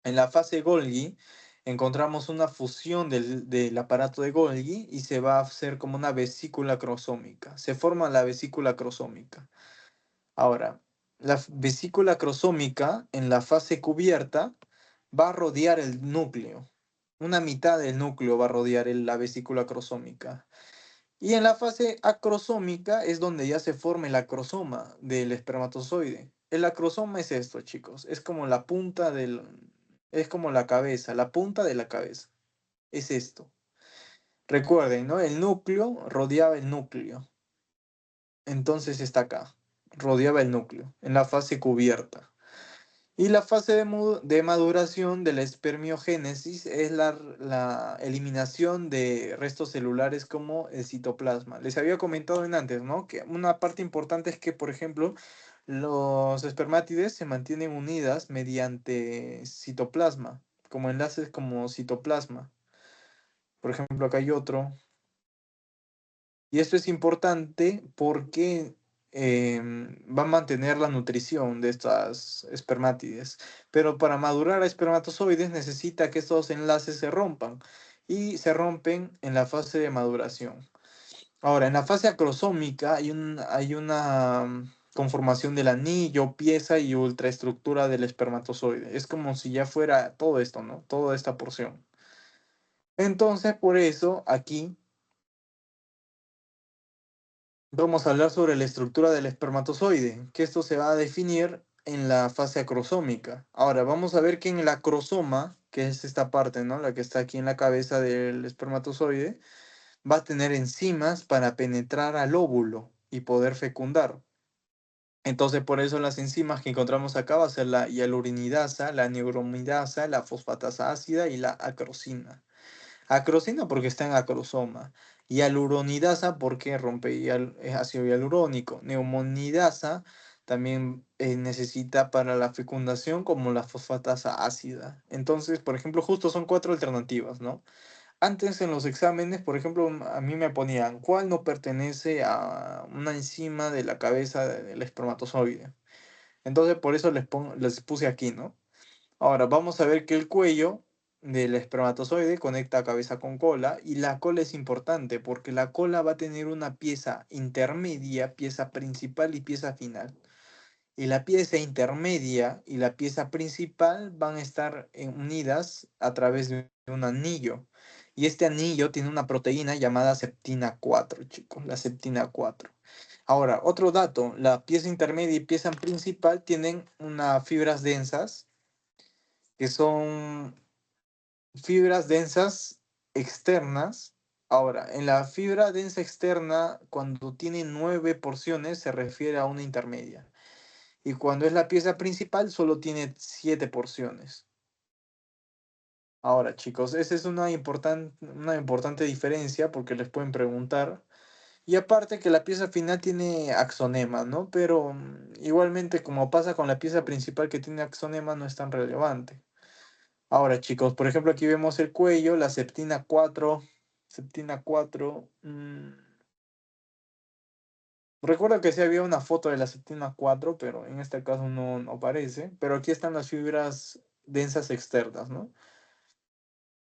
En la fase Golgi encontramos una fusión del aparato de Golgi y se va a hacer como una vesícula crosómica. Se forma la vesícula crosómica. Ahora, la vesícula crosómica en la fase cubierta va a rodear el núcleo. Una mitad del núcleo va a rodear la vesícula crosómica. Y en la fase acrosómica es donde ya se forma el acrosoma del espermatozoide. El acrosoma es esto, chicos. Es como la punta del... Es como la cabeza, la punta de la cabeza. Es esto. Recuerden, ¿no? El núcleo rodeaba el núcleo. Entonces está acá. Rodeaba el núcleo, en la fase cubierta. Y la fase de maduración de la espermiogénesis es la eliminación de restos celulares como el citoplasma. Les había comentado en antes, ¿no? Que una parte importante es que, por ejemplo, los espermátides se mantienen unidas mediante citoplasma, como enlaces como citoplasma. Por ejemplo, acá hay otro. Y esto es importante porque va a mantener la nutrición de estas espermátides. Pero para madurar a espermatozoides necesita que estos enlaces se rompan. Y se rompen en la fase de maduración. Ahora, en la fase acrosómica hay una conformación del anillo, pieza y ultraestructura del espermatozoide. Es como si ya fuera todo esto, ¿no? Toda esta porción. Entonces, por eso aquí vamos a hablar sobre la estructura del espermatozoide, que esto se va a definir en la fase acrosómica. Ahora, vamos a ver que en el acrosoma, que es esta parte, ¿no? La que está aquí en la cabeza del espermatozoide, va a tener enzimas para penetrar al óvulo y poder fecundar. Entonces, por eso las enzimas que encontramos acá va a ser la hialuronidasa, la neuromidasa, la fosfatasa ácida y la acrosina. Acrosina porque está en acrosoma. Hialuronidasa porque rompe ácido hialurónico. Neumonidasa también necesita para la fecundación como la fosfatasa ácida. Entonces, por ejemplo, justo son cuatro alternativas, ¿no? Antes en los exámenes, por ejemplo, a mí me ponían cuál no pertenece a una enzima de la cabeza del espermatozoide. Entonces, por eso les puse aquí, ¿no? Ahora vamos a ver que el cuello del espermatozoide conecta cabeza con cola y la cola es importante porque la cola va a tener una pieza intermedia, pieza principal y pieza final. Y la pieza intermedia y la pieza principal van a estar unidas a través de un anillo. Y este anillo tiene una proteína llamada septina 4, chicos, la septina 4. Ahora, otro dato, la pieza intermedia y pieza principal tienen unas fibras densas que son fibras densas externas. Ahora, en la fibra densa externa, cuando tiene 9 porciones, se refiere a una intermedia. Y cuando es la pieza principal, solo tiene 7 porciones. Ahora, chicos, esa es una importante diferencia porque les pueden preguntar. Y aparte que la pieza final tiene axonema, ¿no? Pero igualmente, como pasa con la pieza principal que tiene axonema, no es tan relevante. Ahora, chicos, por ejemplo, aquí vemos el cuello, la septina 4. Septina 4. Recuerdo que sí había una foto de la septina 4, pero en este caso no aparece. Pero aquí están las fibras densas externas, ¿no?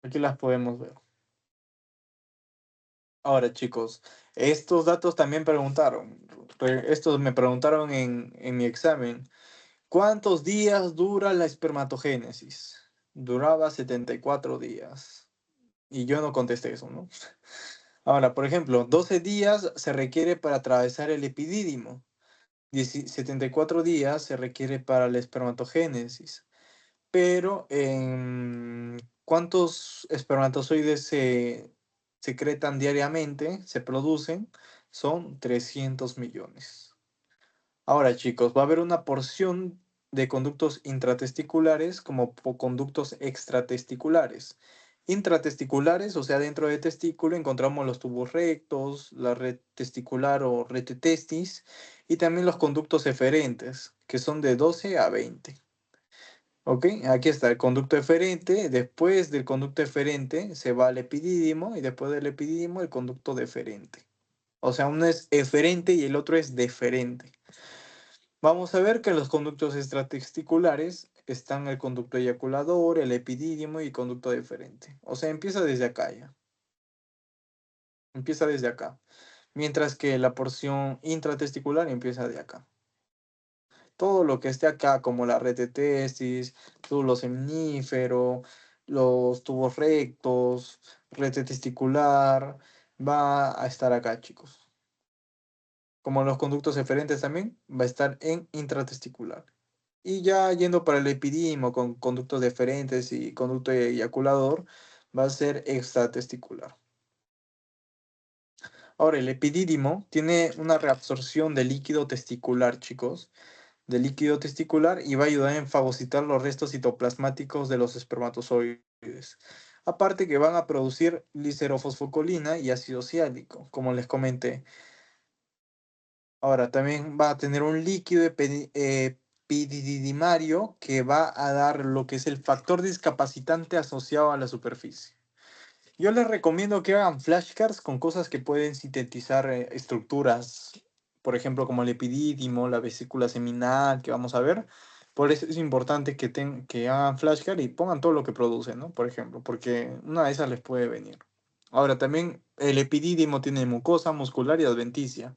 Aquí las podemos ver. Ahora, chicos, estos datos también preguntaron. Estos me preguntaron en mi examen. ¿Cuántos días dura la espermatogénesis? Duraba 74 días. Y yo no contesté eso, ¿no? Ahora, por ejemplo, 12 días se requiere para atravesar el epidídimo. 74 días se requiere para la espermatogénesis. Pero, ¿cuántos espermatozoides se secretan diariamente, se producen? Son 300 millones. Ahora, chicos, va a haber una porción de conductos intratesticulares como conductos extratesticulares. Intratesticulares, o sea, dentro del testículo encontramos los tubos rectos, la red testicular o red testis, y también los conductos eferentes, que son de 12 a 20. ¿Ok? Aquí está el conducto eferente. Después del conducto eferente se va al epidídimo y después del epidídimo el conducto deferente. O sea, uno es eferente y el otro es deferente. Vamos a ver que en los conductos extratesticulares están el conducto eyaculador, el epidídimo y el conducto deferente. O sea, empieza desde acá ya. Empieza desde acá. Mientras que la porción intratesticular empieza de acá. Todo lo que esté acá, como la red de testis, túbulo seminífero, los tubos rectos, red testicular, va a estar acá, chicos. Como los conductos eferentes también, va a estar en intratesticular. Y ya yendo para el epidídimo con conductos deferentes y conducto eyaculador, va a ser extratesticular. Ahora, el epidídimo tiene una reabsorción de líquido testicular, chicos, de líquido testicular y va a ayudar en fagocitar los restos citoplasmáticos de los espermatozoides. Aparte que van a producir glicerofosfocolina y ácido ciálico, como les comenté. Ahora, también va a tener un líquido epididimario que va a dar lo que es el factor discapacitante asociado a la superficie. Yo les recomiendo que hagan flashcards con cosas que pueden sintetizar estructuras, por ejemplo, como el epidídimo, la vesícula seminal, que vamos a ver. Por eso es importante que hagan flashcards y pongan todo lo que producen, ¿no? Por ejemplo, porque una de esas les puede venir. Ahora, también el epidídimo tiene mucosa muscular y adventicia.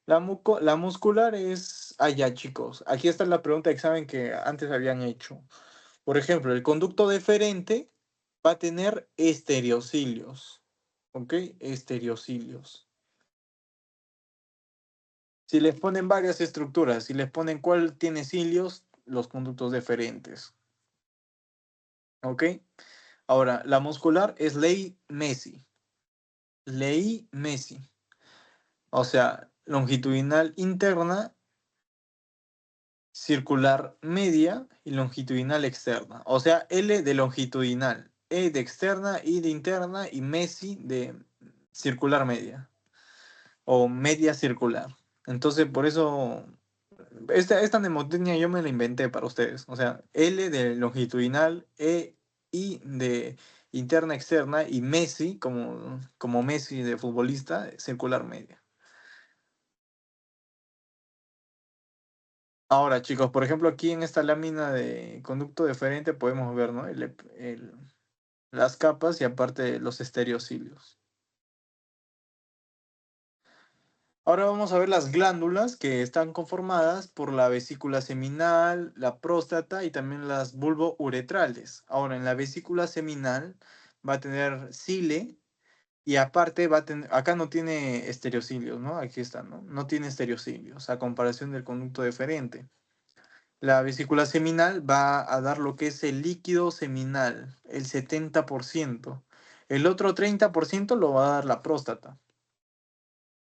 La muscular es... Ah, ya, chicos. Aquí está la pregunta de examen que antes habían hecho. Por ejemplo, el conducto deferente va a tener estereocilios. ¿Ok? Estereocilios. Si les ponen varias estructuras, si les ponen cuál tiene cilios, los conductos deferentes. ¿Ok? Ahora, la muscular es ley Messi. Ley Messi. O sea, longitudinal interna, circular media y longitudinal externa. O sea, L de longitudinal, E de externa, I de interna y Messi de circular media o media circular. Entonces, por eso, esta mnemotecnia yo me la inventé para ustedes. O sea, L de longitudinal, E, I de interna, externa y Messi, como Messi de futbolista, circular media. Ahora, chicos, por ejemplo, aquí en esta lámina de conducto deferente podemos ver, ¿no? Las capas y aparte los estereocilios. Ahora vamos a ver las glándulas que están conformadas por la vesícula seminal, la próstata y también las bulbouretrales. Ahora, en la vesícula seminal va a tener cile y aparte va a tener, acá no tiene estereocilios, ¿no? Aquí está, ¿no? No tiene estereocilios a comparación del conducto deferente. La vesícula seminal va a dar lo que es el líquido seminal, el 70%. El otro 30% lo va a dar la próstata.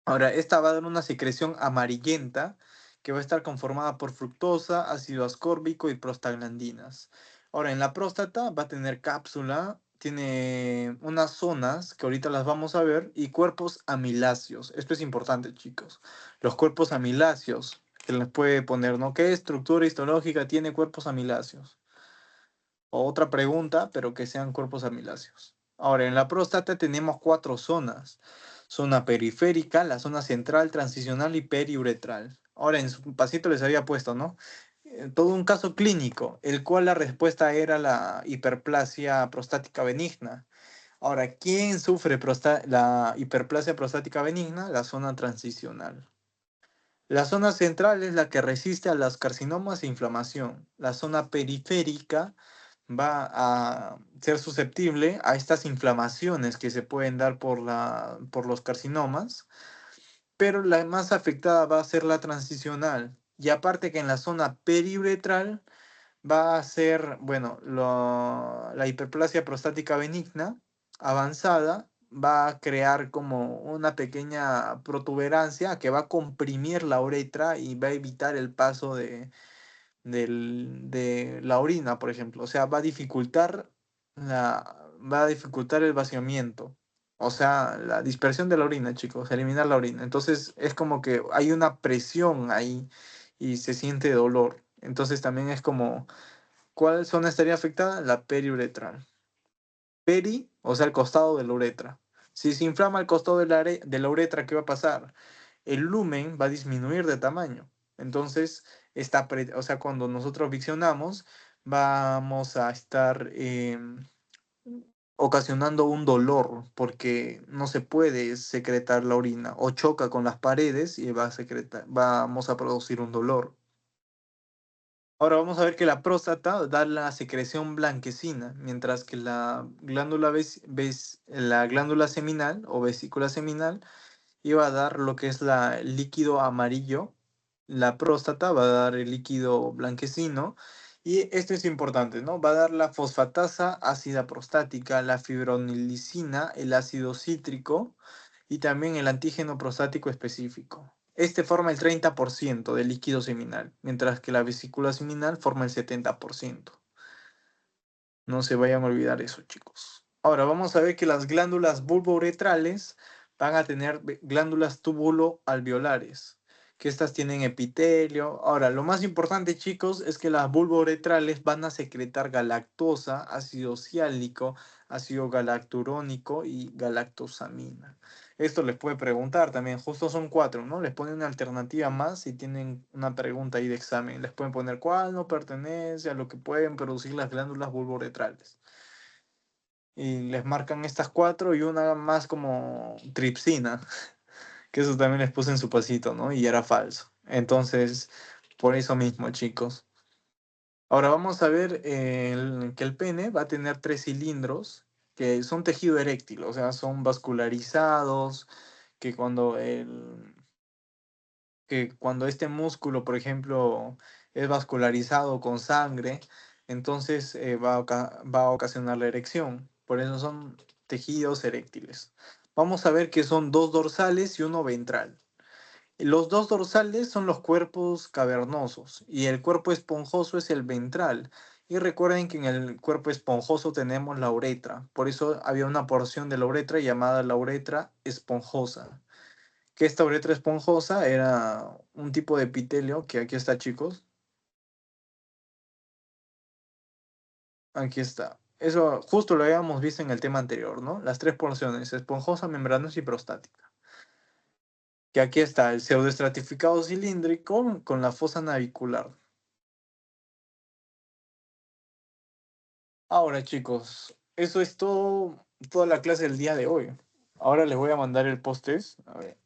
Ahora, esta va a dar una secreción amarillenta que va a estar conformada por fructosa, ácido ascórbico y prostaglandinas. Ahora, en la próstata va a tener cápsula, tiene unas zonas que ahorita las vamos a ver y cuerpos amiláceos. Esto es importante, chicos. Los cuerpos amiláceos, que les puede poner, ¿no? ¿Qué estructura histológica tiene cuerpos amiláceos? O otra pregunta, pero que sean cuerpos amiláceos. Ahora, en la próstata tenemos cuatro zonas. Zona periférica, la zona central, transicional y periuretral. Ahora, en su pasito les había puesto, ¿no? Todo un caso clínico, el cual la respuesta era la hiperplasia prostática benigna. Ahora, ¿quién sufre la hiperplasia prostática benigna? La zona transicional. La zona central es la que resiste a los carcinomas e inflamación. La zona periférica va a ser susceptible a estas inflamaciones que se pueden dar por los carcinomas, pero la más afectada va a ser la transicional. Y aparte que en la zona periuretral va a ser, bueno, la hiperplasia prostática benigna avanzada va a crear como una pequeña protuberancia que va a comprimir la uretra y va a evitar el paso de la orina, por ejemplo. O sea, va a dificultar el vaciamiento. O sea, la dispersión de la orina, chicos, eliminar la orina. Entonces es como que hay una presión ahí y se siente dolor. Entonces también es como, ¿cuál zona estaría afectada? La periuretral. Peri, o sea, el costado de la uretra. Si se inflama el costado de la uretra, ¿qué va a pasar? El lumen va a disminuir de tamaño. Entonces, o sea, cuando nosotros viccionamos, vamos a estar ocasionando un dolor porque no se puede secretar la orina o choca con las paredes y vamos a producir un dolor. Ahora vamos a ver que la próstata da la secreción blanquecina, mientras que la glándula seminal o vesícula seminal iba a dar lo que es el líquido amarillo. La próstata va a dar el líquido blanquecino. Y esto es importante, ¿no? Va a dar la fosfatasa ácida prostática, la fibronilicina, el ácido cítrico y también el antígeno prostático específico. Este forma el 30% del líquido seminal, mientras que la vesícula seminal forma el 70%. No se vayan a olvidar eso, chicos. Ahora vamos a ver que las glándulas bulbouretrales van a tener glándulas túbulo-alveolares, que estas tienen epitelio. Ahora, lo más importante, chicos, es que las bulbouretrales van a secretar galactosa, ácido ciálico, ácido galacturónico y galactosamina. Esto les puede preguntar también, justo son cuatro, ¿no? Les ponen una alternativa más si tienen una pregunta ahí de examen. Les pueden poner cuál no pertenece a lo que pueden producir las glándulas bulboretrales. Y les marcan estas cuatro y una más como tripsina, que eso también les puse en su pasito, ¿no? Y era falso. Entonces, por eso mismo, chicos. Ahora vamos a ver que el pene va a tener tres cilindros que son tejido eréctil, o sea, son vascularizados, que cuando este músculo, por ejemplo, es vascularizado con sangre, entonces va a ocasionar la erección. Por eso son tejidos eréctiles. Vamos a ver que son dos dorsales y uno ventral. Los dos dorsales son los cuerpos cavernosos y el cuerpo esponjoso es el ventral. Y recuerden que en el cuerpo esponjoso tenemos la uretra. Por eso había una porción de la uretra llamada la uretra esponjosa, que esta uretra esponjosa era un tipo de epitelio que aquí está, chicos. Aquí está. Eso justo lo habíamos visto en el tema anterior, ¿no? Las tres porciones, esponjosa, membranosa y prostática. Que aquí está el pseudoestratificado cilíndrico con la fosa navicular. Ahora, chicos, eso es todo, toda la clase del día de hoy. Ahora les voy a mandar el post-test. A ver.